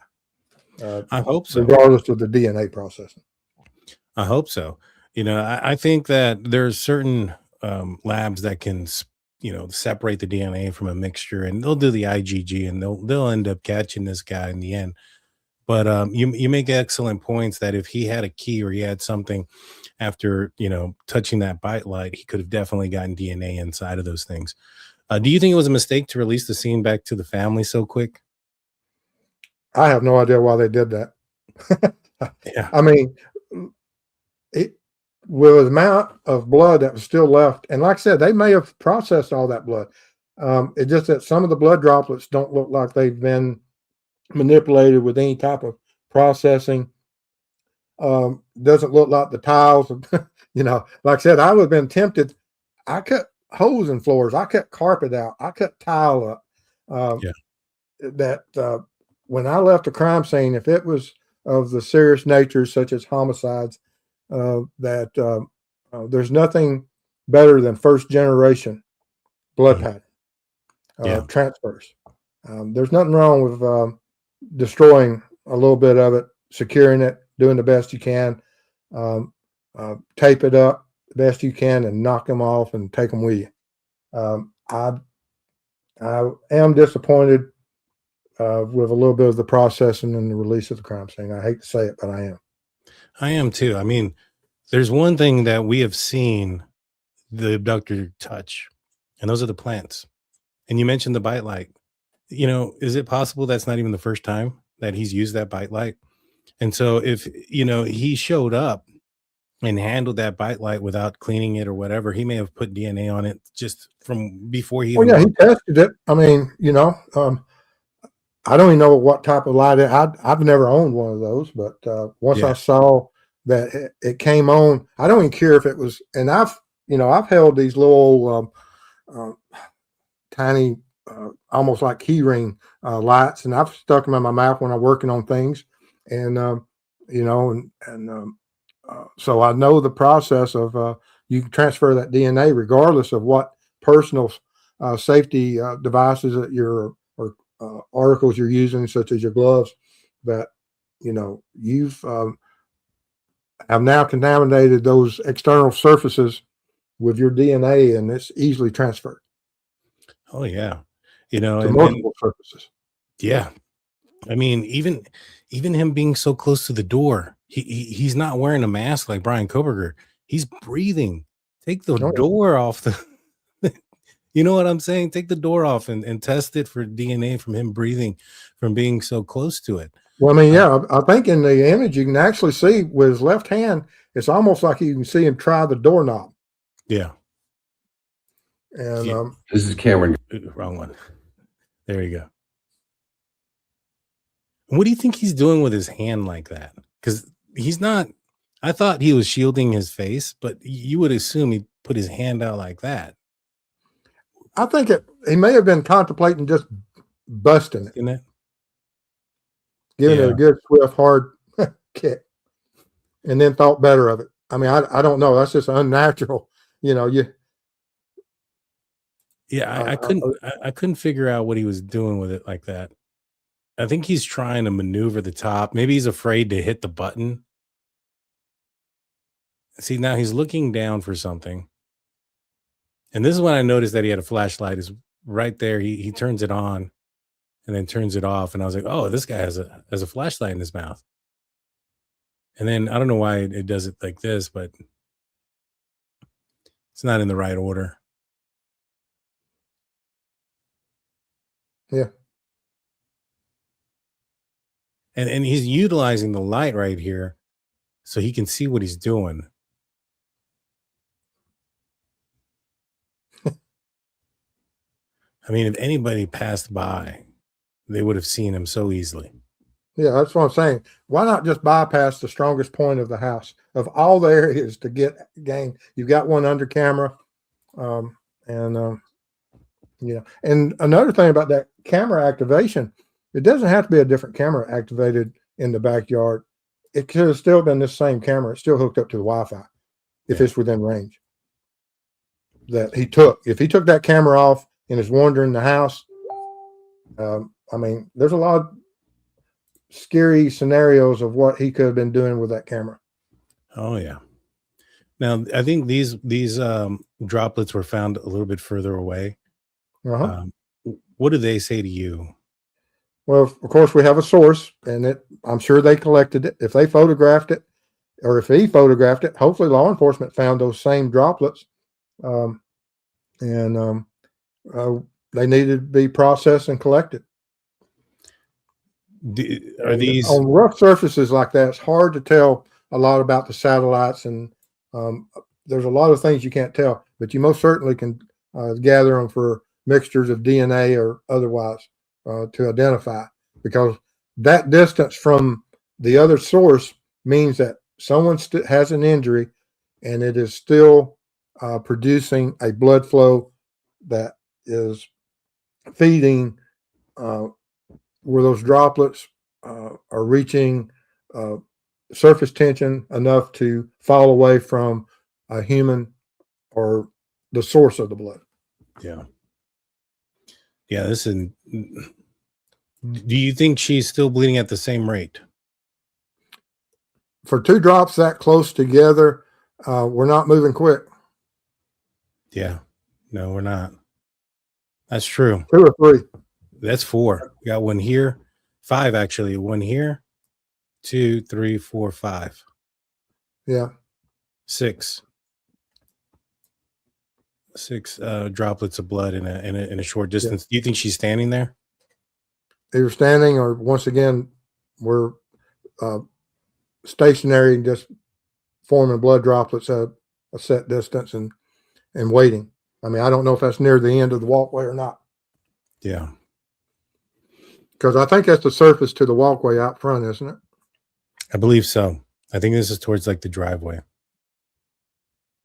I hope so. Regardless of the DNA processing. I hope so. I think that there's certain labs that can, separate the DNA from a mixture, and they'll do the IgG, and they'll end up catching this guy in the end. But you make excellent points that if he had a key or he had something after, touching that bite light, he could have definitely gotten DNA inside of those things. Do you think it was a mistake to release the scene back to the family so quick? I have no idea why they did that. Yeah. With the amount of blood that was still left, and like I said, they may have processed all that blood. It's just that some of the blood droplets don't look like they've been manipulated with any type of processing. Doesn't look like the tiles. Like I said, I would have been tempted. I cut holes in floors. I cut carpet out. I cut tile up. That when I left the crime scene, if it was of the serious nature, such as homicides, there's nothing better than first generation blood pattern transfers. There's nothing wrong with destroying a little bit of it, securing it, doing the best you can, tape it up the best you can, and knock them off and take them with you. I am disappointed with a little bit of the processing and the release of the crime scene. I hate to say it, but I am. I am too. I mean, there's one thing that we have seen the abductor touch, and those are the plants. And you mentioned the bite light. You know, is it possible that's not even the first time that he's used that bite light? And so if, you know, he showed up and handled that bite light without cleaning it or whatever, he may have put DNA on it just from before he. Well, yeah, he tested it. I mean, you know, I don't even know what type of light I've never owned one of those, but once I saw that it came on, I don't even care if it was. And I've held these little tiny, almost like key ring lights, and I've stuck them in my mouth when I'm working on things, and so I know the process of you can transfer that DNA regardless of what personal safety devices that you're or articles you're using, such as your gloves, that you've have now contaminated those external surfaces with your DNA, and it's easily transferred. Oh yeah, to multiple surfaces. Yeah, I mean, even him being so close to the door, he's not wearing a mask like Brian Koberger. He's breathing. Take the door off the. You know what I'm saying? Take the door off and test it for DNA from him breathing, from being so close to it. Well, I mean, yeah, I think in the image you can actually see with his left hand, it's almost like you can see him try the doorknob. Yeah. And this is Cameron. Wrong one. There you go. What do you think he's doing with his hand like that? Because he's not. I thought he was shielding his face, but you would assume he put his hand out like that. I think he may have been contemplating just busting it. Isn't it? Giving it a good, swift, hard kick, and then thought better of it. I mean, I don't know. That's just unnatural. I couldn't figure out what he was doing with it like that. I think he's trying to maneuver the top. Maybe he's afraid to hit the button. See, now he's looking down for something. And this is when I noticed that he had a flashlight. Is right there. He turns it on and then turns it off. And I was like, oh, this guy has a flashlight in his mouth. And then I don't know why it does it like this, but it's not in the right order. Yeah. And he's utilizing the light right here so he can see what he's doing. I mean, if anybody passed by, they would have seen him so easily. Yeah, that's what I'm saying. Why not just bypass the strongest point of the house? Of all the areas to gain, you've got one under camera. And another thing about that camera activation, it doesn't have to be a different camera activated in the backyard. It could have still been this same camera. It's still hooked up to the Wi-Fi if it's within range. That he took. If he took that camera off and is wandering the house, I mean, there's a lot of scary scenarios of what he could have been doing with that camera. Oh yeah. Now I think these droplets were found a little bit further away. What do they say to you? Well, of course, we have a source, and I'm sure they collected it. If they photographed it, or if he photographed it, hopefully law enforcement found those same droplets, and they needed to be processed and collected. Are these on rough surfaces like that? It's hard to tell a lot about the satellites, and there's a lot of things you can't tell, but you most certainly can gather them for mixtures of DNA or otherwise to identify, because that distance from the other source means that someone has an injury and it is still producing a blood flow that is feeding where those droplets are reaching surface tension enough to fall away from a human or the source of the blood. Yeah. Listen, do you think she's still bleeding at the same rate? For two drops that close together, we're not moving quick. Yeah. No, we're not. That's true. 2 or 3. That's 4. You got one here, 5 actually. One here, 2, 3, 4, 5. Yeah. 6 droplets of blood in a short distance. Do you think she's standing there? Either standing or, once again, we're stationary, just forming blood droplets at a set distance and waiting. I mean, I don't know if that's near the end of the walkway or not. Yeah. Because I think that's the surface to the walkway out front, isn't it? I believe so. I think this is towards like the driveway.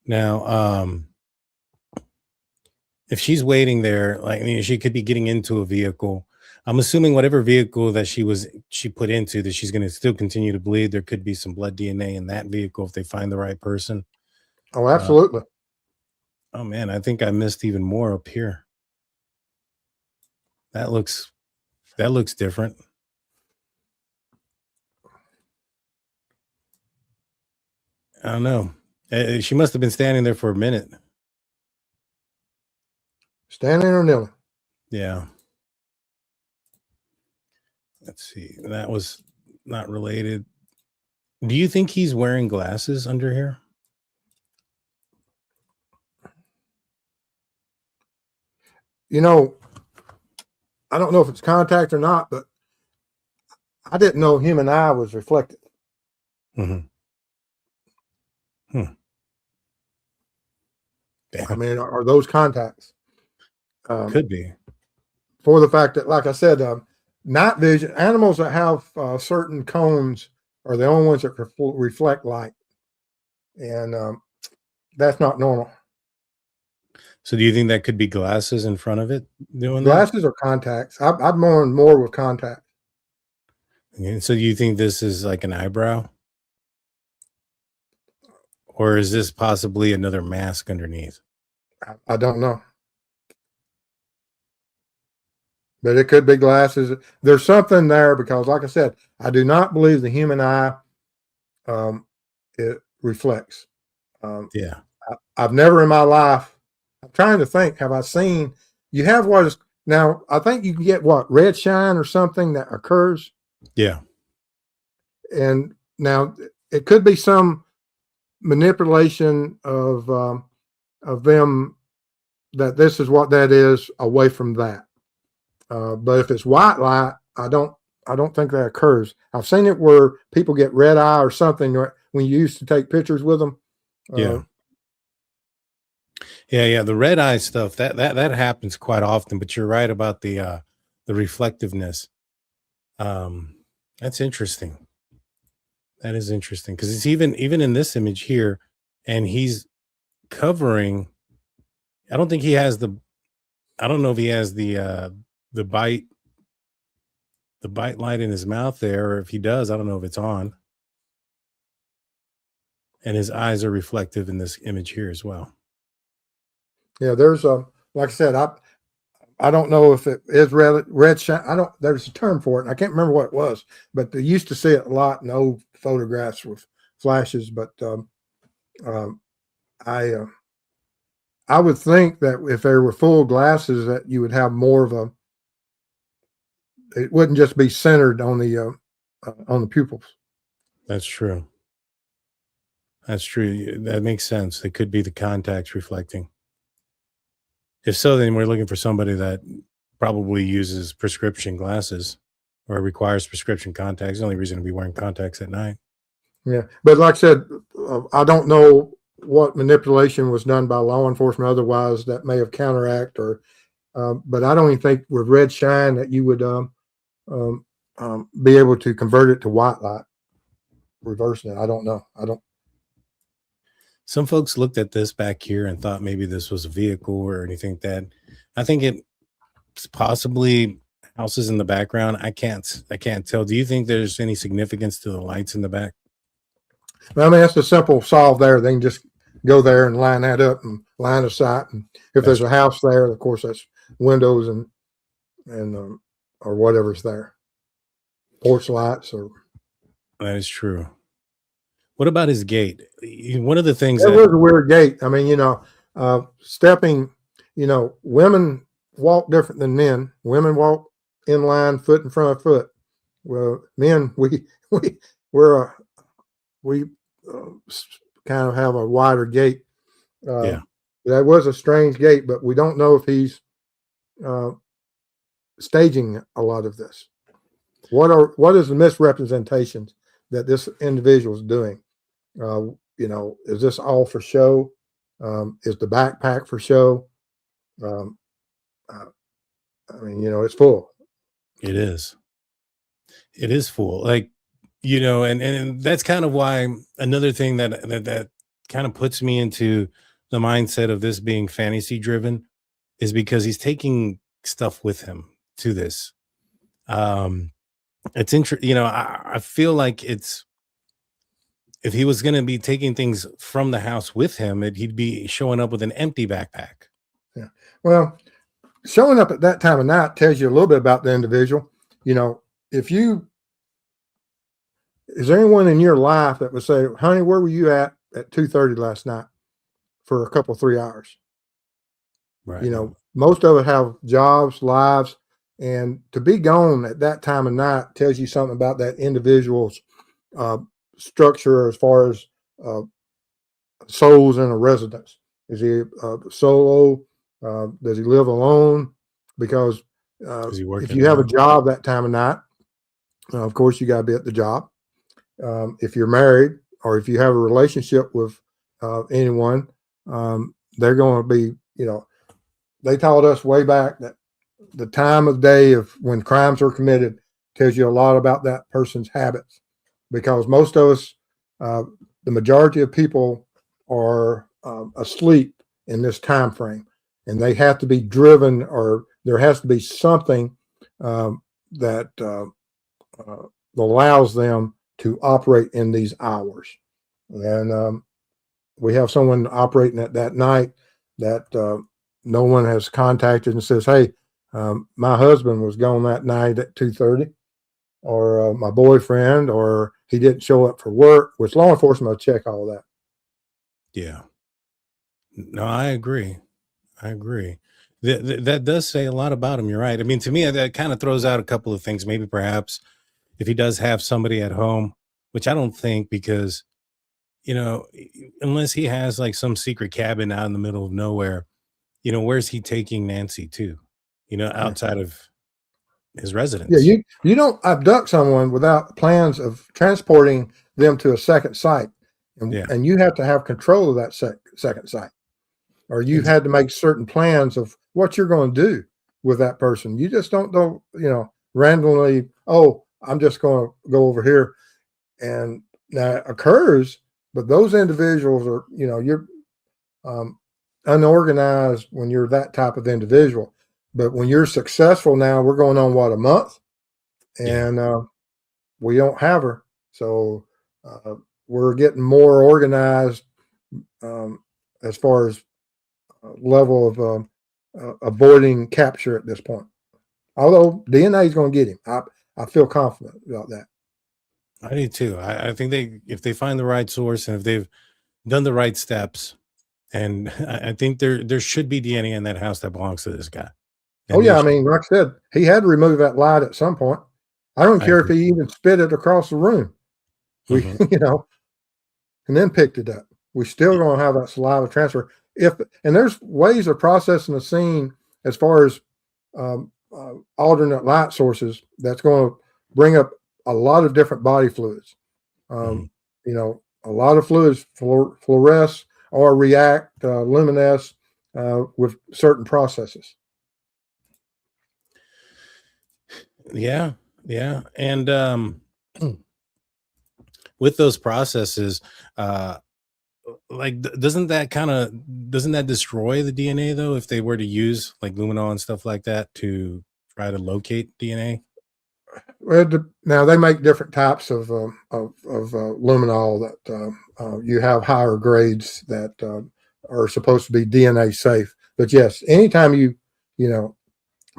Now, if she's waiting there, like, I mean, she could be getting into a vehicle. I'm assuming whatever vehicle that she put into, that she's going to still continue to bleed. There could be some blood DNA in that vehicle if they find the right person. Oh, absolutely. Oh man, I think I missed even more up here. That looks different. I don't know. She must have been standing there for a minute. Standing or kneeling? Yeah. Let's see. That was not related. Do you think he's wearing glasses under here? You know, I don't know if it's contact or not, but I didn't know human eye was reflective. Mm-hmm. I mean, are those contacts? Could be. For the fact that, like I said, night vision, animals that have certain cones are the only ones that reflect light. And that's not normal. So do you think that could be glasses in front of it doing glasses or contacts? I'd more with contacts. And so do you think this is like an eyebrow? Or is this possibly another mask underneath? I don't know. But it could be glasses. There's something there because, like I said, I do not believe the human eye it reflects. Yeah. I've never in my life, I'm trying to think, have I seen, you have what is, now I think you can get what, red shine or something that occurs. Yeah. And now it could be some manipulation of them, that this is what that is away from that. But if it's white light, I don't think that occurs. I've seen it where people get red eye or something when you used to take pictures with them. Yeah. The red eye stuff that happens quite often, but you're right about the reflectiveness. That's interesting. That is interesting because it's even in this image here, and he's covering. I don't think he has I don't know if he has the bite light in his mouth there, or if he does, I don't know if it's on. And his eyes are reflective in this image here as well. Yeah, there's like I said, I don't know if it is red shine. There's a term for it, and I can't remember what it was, but they used to see it a lot in old photographs with flashes. But I would think that if there were full glasses, that you would have more of it wouldn't just be centered on the pupils. That's true. That's true. That makes sense. It could be the contacts reflecting. If so, then we're looking for somebody that probably uses prescription glasses or requires prescription contacts. The only reason to be wearing contacts at night. Yeah. But like I said, I don't know what manipulation was done by law enforcement otherwise that may have counteract but I don't even think with red shine that you would be able to convert it to white light, reversing it. I don't know. Some folks looked at this back here and thought maybe this was a vehicle or anything like that. I think it's possibly houses in the background. I can't tell. Do you think there's any significance to the lights in the back? I mean, that's a simple solve there. They can just go there and line that up and line of sight. And if there's a house there, of course, that's windows and or whatever's there, porch lights or. That is true. What about his gait? One of the things that was a weird gait. I mean, stepping. Women walk different than men. Women walk in line, foot in front of foot. Well, men, we're we kind of have a wider gait. Yeah. That was a strange gait, but we don't know if he's staging a lot of this. What is the misrepresentations that this individual is doing? Is this all for show? Is the backpack for show? It's full. It is. It is full. Like, and that's kind of why another thing that kind of puts me into the mindset of this being fantasy driven is because he's taking stuff with him to this. It's interesting. I feel like if he was going to be taking things from the house with him, he'd be showing up with an empty backpack. Yeah. Well, showing up at that time of night tells you a little bit about the individual. Is there anyone in your life that would say, honey, where were you at 2:30 last night for a couple, 3 hours? Right. Most of us have jobs, lives, and to be gone at that time of night tells you something about that individual's structure as far as souls in a residence. Is he solo? Does he live alone? Because if you have a job that time of night, of course, you got to be at the job. If you're married or if you have a relationship with anyone, they're going to be, they taught us way back that the time of day of when crimes are committed tells you a lot about that person's habits, because most of us, the majority of people are asleep in this time frame, and they have to be driven, or there has to be something that allows them to operate in these hours. And we have someone operating at that night that no one has contacted and says, hey, my husband was gone that night at 2:30, or my boyfriend, or he didn't show up for work, which law enforcement will check all that. Yeah. No, I agree. That does say a lot about him. You're right. I mean, to me, that kind of throws out a couple of things. Maybe perhaps if he does have somebody at home, which I don't think, because, unless he has like some secret cabin out in the middle of nowhere, where's he taking Nancy to, outside of his residence? Yeah, you don't abduct someone without plans of transporting them to a second site. And you have to have control of that second site, or you've had to make certain plans of what you're going to do with that person. You just don't randomly, oh, I'm just going to go over here. And that occurs, but those individuals are, you're unorganized when you're that type of individual. But when you're successful now, we're going on a month, and we don't have her. So we're getting more organized as far as level of avoiding capture at this point. Although DNA is going to get him. I feel confident about that. I do too. I think if they find the right source and if they've done the right steps, and I think there should be DNA in that house that belongs to this guy. And I mean, like I said, he had to remove that light at some point. I don't care if he even spit it across the room. We, and then picked it up. We still going to have that saliva transfer. And there's ways of processing the scene as far as alternate light sources that's going to bring up a lot of different body fluids. A lot of fluids fluoresce or react, luminesce with certain processes. Yeah. And with those processes, doesn't that destroy the DNA though, if they were to use like luminol and stuff like that to try to locate DNA? Well, now they make different types of luminol that you have higher grades that are supposed to be DNA safe. But yes, anytime you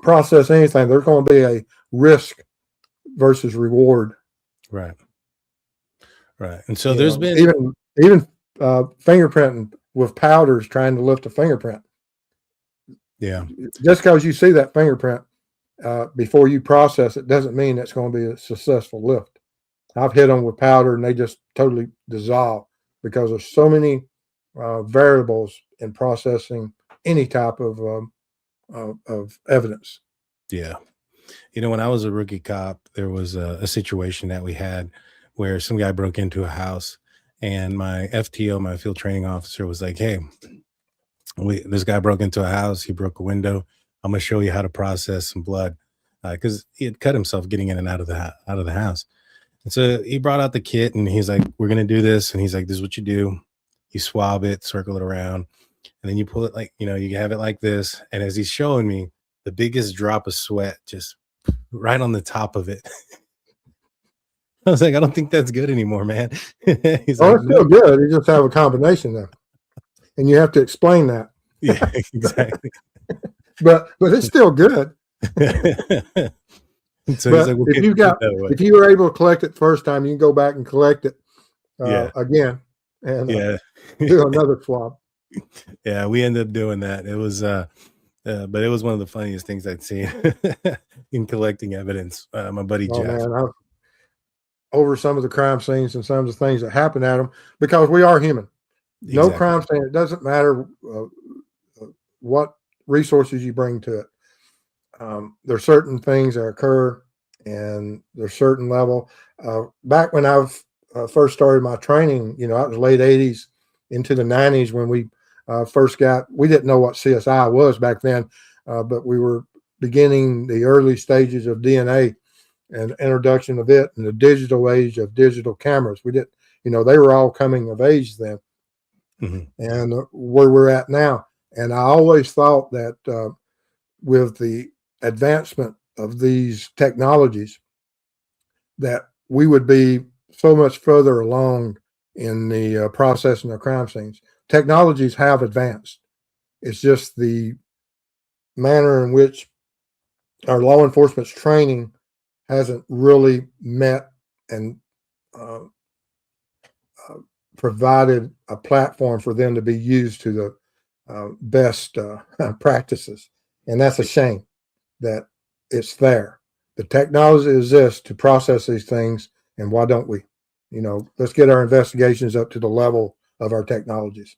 process anything, there's going to be a risk versus reward. Right. And so there's been even fingerprinting with powders trying to lift a fingerprint. Yeah. Just because you see that fingerprint before you process it doesn't mean it's going to be a successful lift. I've hit them with powder and they just totally dissolve because there's so many variables in processing any type of evidence. Yeah. You know, when I was a rookie cop, there was a situation that we had where some guy broke into a house, and my FTO, my field training officer, was like, "Hey, this guy broke into a house. He broke a window. I'm going to show you how to process some blood," because he had cut himself getting in and out of the house. And so he brought out the kit, and he's like, "We're going to do this." And he's like, "This is what you do. You swab it, circle it around, and then you pull it like, you have it like this." And as he's showing me, the biggest drop of sweat just right on the top of it. I was like, "I don't think that's good anymore, man." He's like, It's still good. You just have a combination though, and you have to explain that. Yeah, exactly. but it's still good. So but like, if you were able to collect it the first time, you can go back and collect it again and do another swab. Yeah, we ended up doing that. It was but it was one of the funniest things I'd seen in collecting evidence. My buddy Jeff. Man, over some of the crime scenes and some of the things that happen at them, because we are human. No crime scene. It doesn't matter what resources you bring to it. There's certain things that occur, and there's certain level. Back when I first started my training, it was late 80s into the 90s when we we didn't know what CSI was back then, but we were beginning the early stages of DNA and introduction of it in the digital age of digital cameras. We didn't, they were all coming of age then. Mm-hmm. And where we're at now. And I always thought that with the advancement of these technologies, that we would be so much further along in the processing of crime scenes. Technologies have advanced. It's just the manner in which our law enforcement's training hasn't really met and provided a platform for them to be used to the best practices. And that's a shame that it's there. The technology exists to process these things, and why don't we? Let's get our investigations up to the level of our technologies.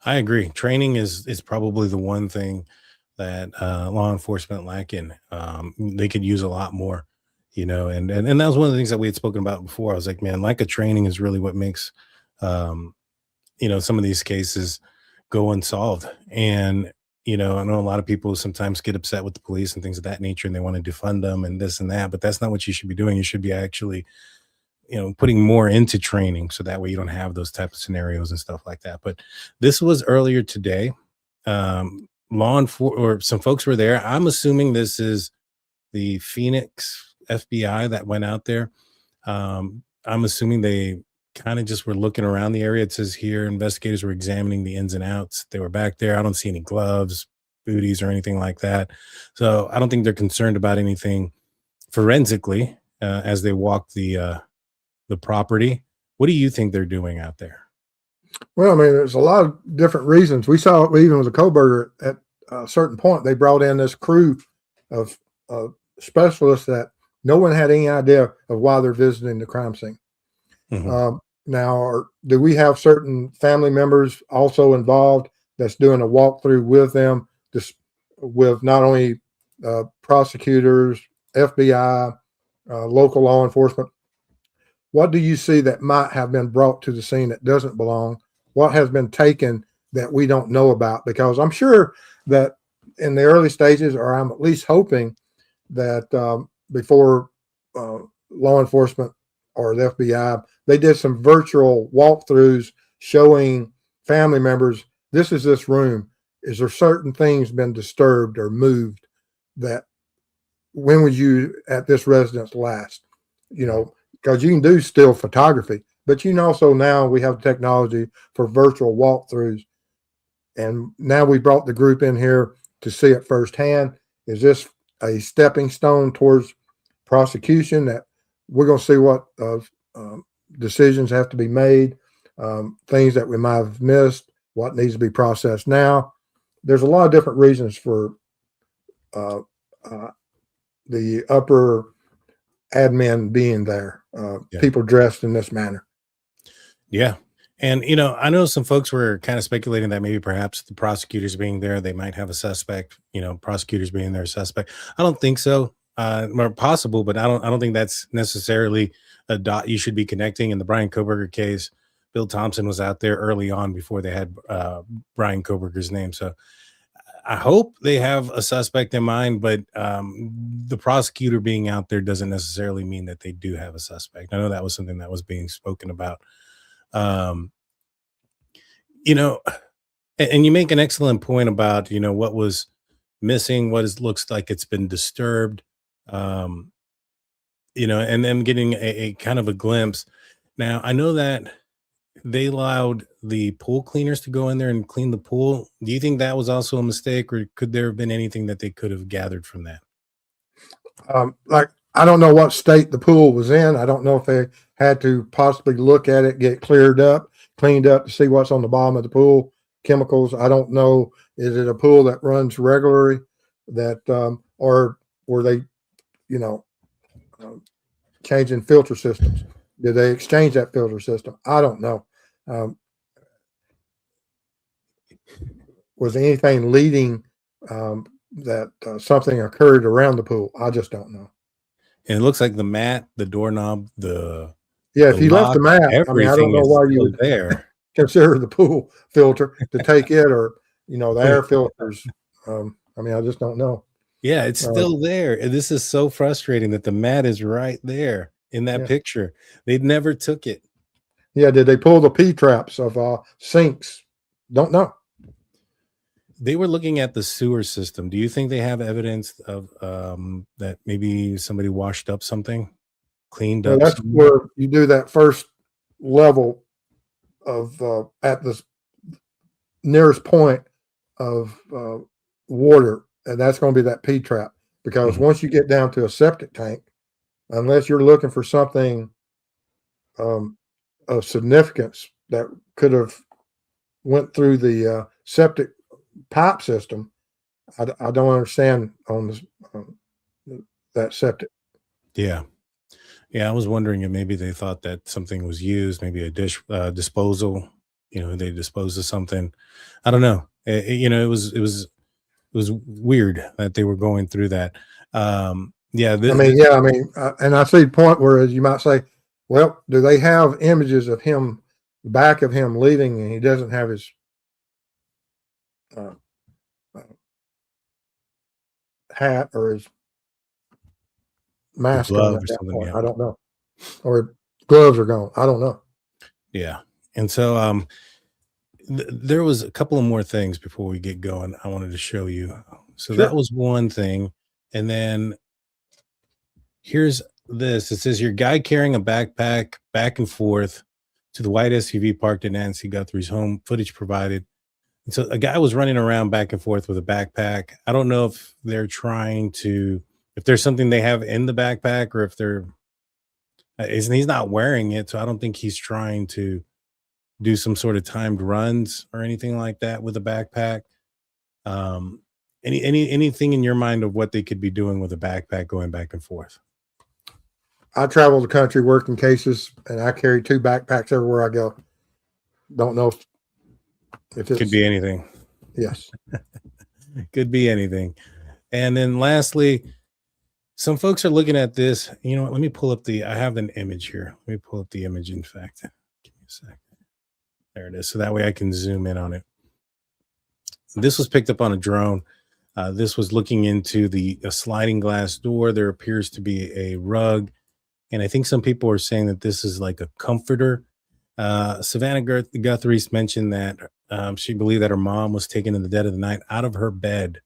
I agree. Training is probably the one thing that law enforcement lacking. They could use a lot more, and that was one of the things that we had spoken about before. I was like, man, lack of training is really what makes some of these cases go unsolved. And I know a lot of people sometimes get upset with the police and things of that nature, and they want to defund them and this and that, but that's not what you should be doing. You should be actually putting more into training, so that way you don't have those type of scenarios and stuff like that. But this was earlier today. Or some folks were there. I'm assuming this is the Phoenix FBI that went out there. I'm assuming they kind of just were looking around the area. It says here investigators were examining the ins and outs. They were back there. I don't see any gloves, booties, or anything like that. So I don't think they're concerned about anything forensically as they walk the property. What do you think they're doing out there? Well, I mean, there's a lot of different reasons. We saw it even with the Coburger at a certain point. They brought in this crew of specialists that no one had any idea of why they're visiting the crime scene. Mm-hmm. Now, do we have certain family members also involved that's doing a walkthrough with them, just with not only prosecutors, FBI, local law enforcement? What do you see that might have been brought to the scene that doesn't belong? What has been taken that we don't know about? Because I'm sure that in the early stages, or I'm at least hoping that before law enforcement or the FBI, they did some virtual walkthroughs showing family members, this is this room. Is there certain things been disturbed or moved? That when was you at this residence last? Because you can do still photography, but also now we have technology for virtual walkthroughs. And now we brought the group in here to see it firsthand. Is this a stepping stone towards prosecution, that we're going to see what decisions have to be made, things that we might have missed, what needs to be processed now? There's a lot of different reasons for the upper admin being there, people dressed in this manner. Yeah. And, you know, I know some folks were kind of speculating that maybe perhaps the prosecutors being there, they might have a suspect, you know, prosecutors being their suspect. I don't think so. More possible, but I don't think that's necessarily a dot you should be connecting. In the Brian Koberger case, Bill Thompson was out there early on before they had Brian Koberger's name. So I hope they have a suspect in mind, but the prosecutor being out there doesn't necessarily mean that they do have a suspect. I know that was something that was being spoken about. You know, and you make an excellent point about, you know, what was missing, looks like it's been disturbed, you know, and then getting a kind of a glimpse. Now, I know that they allowed the pool cleaners to go in there and clean the pool. Do you think that was also a mistake, or could there have been anything that they could have gathered from that? Like, I don't know what state the pool was in. I don't know if they had to possibly look at it, get cleaned up to see what's on the bottom of the pool, chemicals. I don't know. Is it a pool that runs regularly or were they, you know, changing filter systems? Did they exchange that filter system? I don't know. Was anything leading that something occurred around the pool? I just don't know. And it looks like the mat, the doorknob, if you left the mat, I mean, I don't know why you would consider the pool filter to take it, or, you know, the air filters. I mean, I just don't know. Yeah, it's still there. And this is so frustrating that the mat is right there in that picture. They never took it. Yeah, did they pull the P-traps of sinks? Don't know. They were looking at the sewer system. Do you think they have evidence of that maybe somebody washed up something, cleaned up? That's where you do that first level of at the nearest point of water, and that's going to be that P-trap. Because once you get down to a septic tank, unless you're looking for something of significance that could have went through the septic pipe system, I don't understand on this, that septic. Yeah. I was wondering if maybe they thought that something was used, maybe a disposal. You know, they disposed of something. I don't know. You know, it was weird that they were going through that. And I see the point where, as you might say, well, do they have images of him, back of him leaving, and he doesn't have his hat or his mask on at that point? I don't know. Or gloves are gone. I don't know. Yeah. And so there was a couple of more things before we get going I wanted to show you. So that was one thing. And then here's this. It says your guy carrying a backpack back and forth to the white SUV parked in Nancy Guthrie's home, footage provided. And so a guy was running around back and forth with a backpack. I don't know if they're trying to, if there's something they have in the backpack, or if they're, he's not wearing it. So I don't think he's trying to do some sort of timed runs or anything like that with a backpack. Anything in your mind of what they could be doing with a backpack going back and forth? I travel the country working cases, and I carry 2 backpacks everywhere I go. Don't know if it could be anything. Yes. Could be anything. And then lastly, some folks are looking at this. You know what? Let me pull up I have an image here. Let me pull up the image. In fact, give me a second. There it is. So that way I can zoom in on it. This was picked up on a drone. This was looking into a sliding glass door. There appears to be a rug. And I think some people are saying that this is like a comforter. Savannah Guthrie mentioned that she believed that her mom was taken in the dead of the night out of her bed.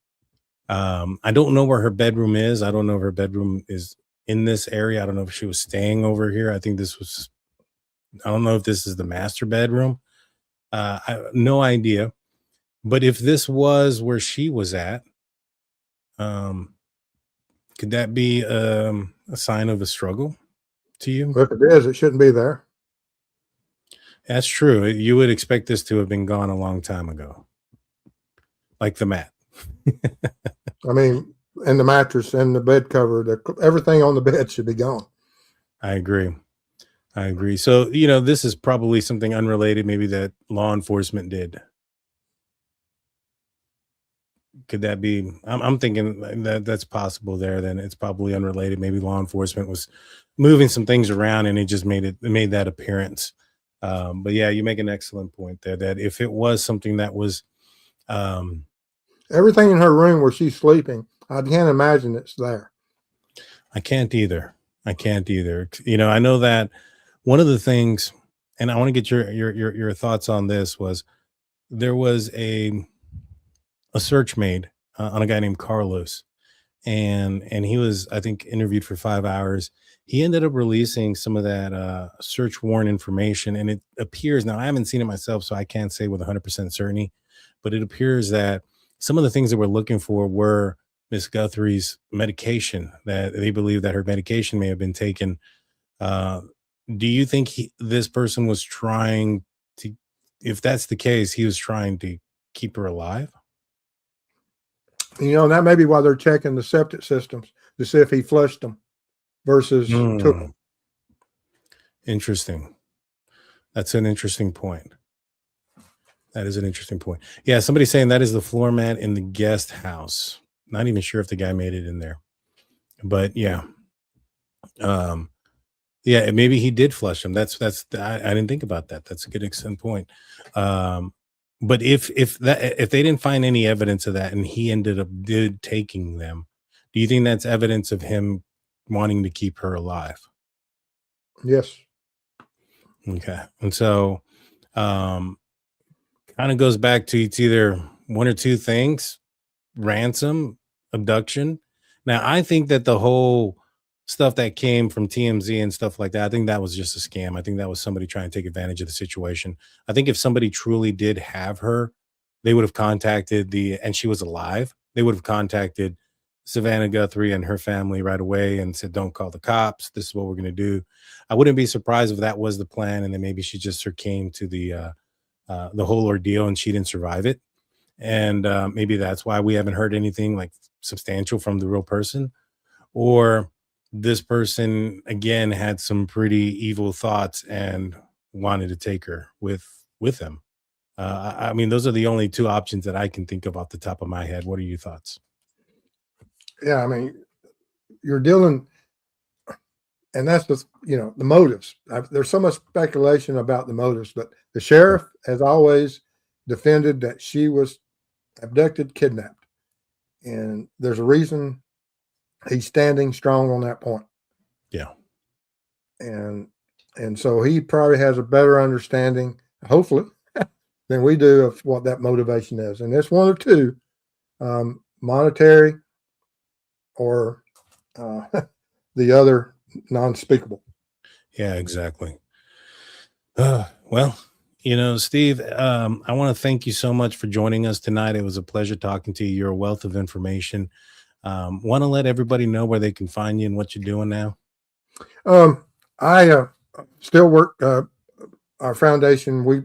I don't know where her bedroom is. I don't know if her bedroom is in this area. I don't know if she was staying over here. I don't know if this is the master bedroom. I have no idea. But if this was where she was at, could that be a sign of a struggle to you? Well, if it is, it shouldn't be there. That's true. You would expect this to have been gone a long time ago, like the mat. I mean, and the mattress and the bed cover, everything on the bed should be gone. I agree. So, this is probably something unrelated, maybe that law enforcement did. Could that be? I'm thinking that's possible there. Then it's probably unrelated. Maybe law enforcement was moving some things around and it made that appearance. But yeah, you make an excellent point there that if it was something that was, everything in her room where she's sleeping, I can't imagine it's there. I can't either. I know that one of the things, and I want to get your thoughts on this, was there was a search made on a guy named Carlos, and he was, I think, interviewed for 5 hours. He ended up releasing some of that search warrant information, and it appears, now I haven't seen it myself, so I can't say with 100% certainty, but it appears that some of the things that we're looking for were Miss Guthrie's medication, that they believe that her medication may have been taken. Do you think this person was trying to, if that's the case, he was trying to keep her alive? That may be why they're checking the septic systems to see if he flushed them versus took them. Interesting. That's an interesting point. That is an interesting point. Yeah, somebody's saying that is the floor mat in the guest house. Not even sure if the guy made it in there, but yeah. Yeah, maybe he did flush them. I didn't think about that. That's a good excellent point. But if they didn't find any evidence of that and he ended up taking them, do you think that's evidence of him wanting to keep her alive? Yes. Okay. And so kind of goes back to, it's either one or two things: ransom, abduction. Now, I think that the whole stuff that came from TMZ and stuff like that, I think that was just a scam. I think that was somebody trying to take advantage of the situation. I think if somebody truly did have her, they would have contacted and she was alive, they would have contacted Savannah Guthrie and her family right away and said, don't call the cops. This is what we're going to do. I wouldn't be surprised if that was the plan. And then maybe she just succumbed to the whole ordeal and she didn't survive it. And maybe that's why we haven't heard anything like substantial from the real person. Or this person, again, had some pretty evil thoughts and wanted to take her with them. I mean, those are the only two options that I can think of off the top of my head. What are your thoughts? Yeah, I mean, you're dealing, and that's just, the motives. There's so much speculation about the motives, but the sheriff has always defended that she was abducted, kidnapped. And there's a reason he's standing strong on that point. Yeah. And so he probably has a better understanding, hopefully, than we do of what that motivation is. And it's one or two, monetary or the other non-speakable. Yeah, exactly. Well, Steve, I want to thank you so much for joining us tonight. It was a pleasure talking to you. You're a wealth of information. Want to let everybody know where they can find you and what you're doing now? I still work, our foundation. We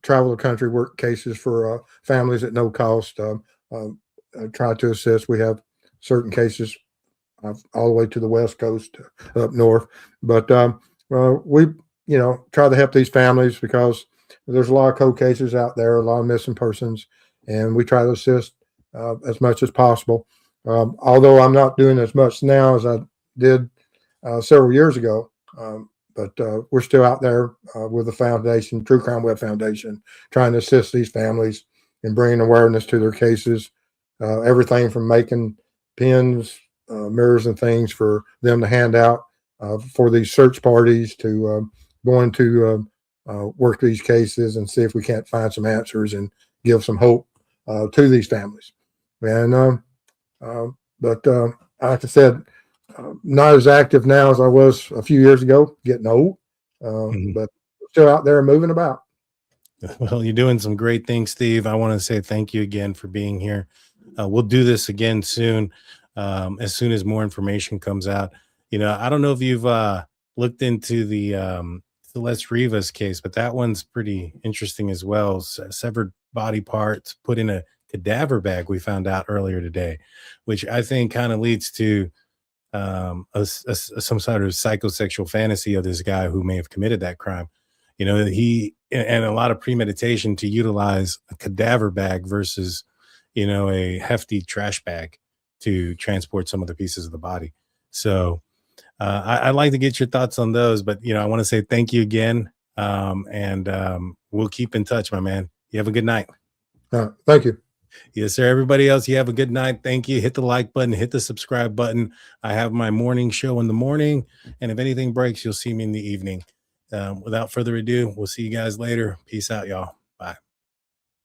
travel the country, work cases for families at no cost. Try to assist. We have certain cases all the way to the West Coast, up north. But we, try to help these families because there's a lot of cold cases out there, a lot of missing persons, and we try to assist as much as possible. Although I'm not doing as much now as I did several years ago, but we're still out there with the foundation, True Crime Web Foundation, trying to assist these families in bringing awareness to their cases. Everything from making pins, mirrors, and things for them to hand out for these search parties to going to work these cases and see if we can't find some answers and give some hope to these families. And but like I said, not as active now as I was a few years ago, getting old, but still out there moving about. Well, you're doing some great things, Steve. I want to say thank you again for being here. We'll do this again soon as more information comes out. I don't know if you've looked into the Celeste Rivas case, but that one's pretty interesting as well. Severed body parts put in a cadaver bag we found out earlier today, which I think kind of leads to some sort of psychosexual fantasy of this guy who may have committed that crime. You know, and a lot of premeditation to utilize a cadaver bag versus, you know, a hefty trash bag to transport some of the pieces of the body. So I'd like to get your thoughts on those, but, you know, I want to say thank you again. And we'll keep in touch, my man. You have a good night. Thank you. Yes, sir. Everybody else, you have a good night. Thank you. Hit the like button, hit the subscribe button. I have my morning show in the morning, and if anything breaks, you'll see me in the evening. Without further ado, we'll see you guys later. Peace out, y'all.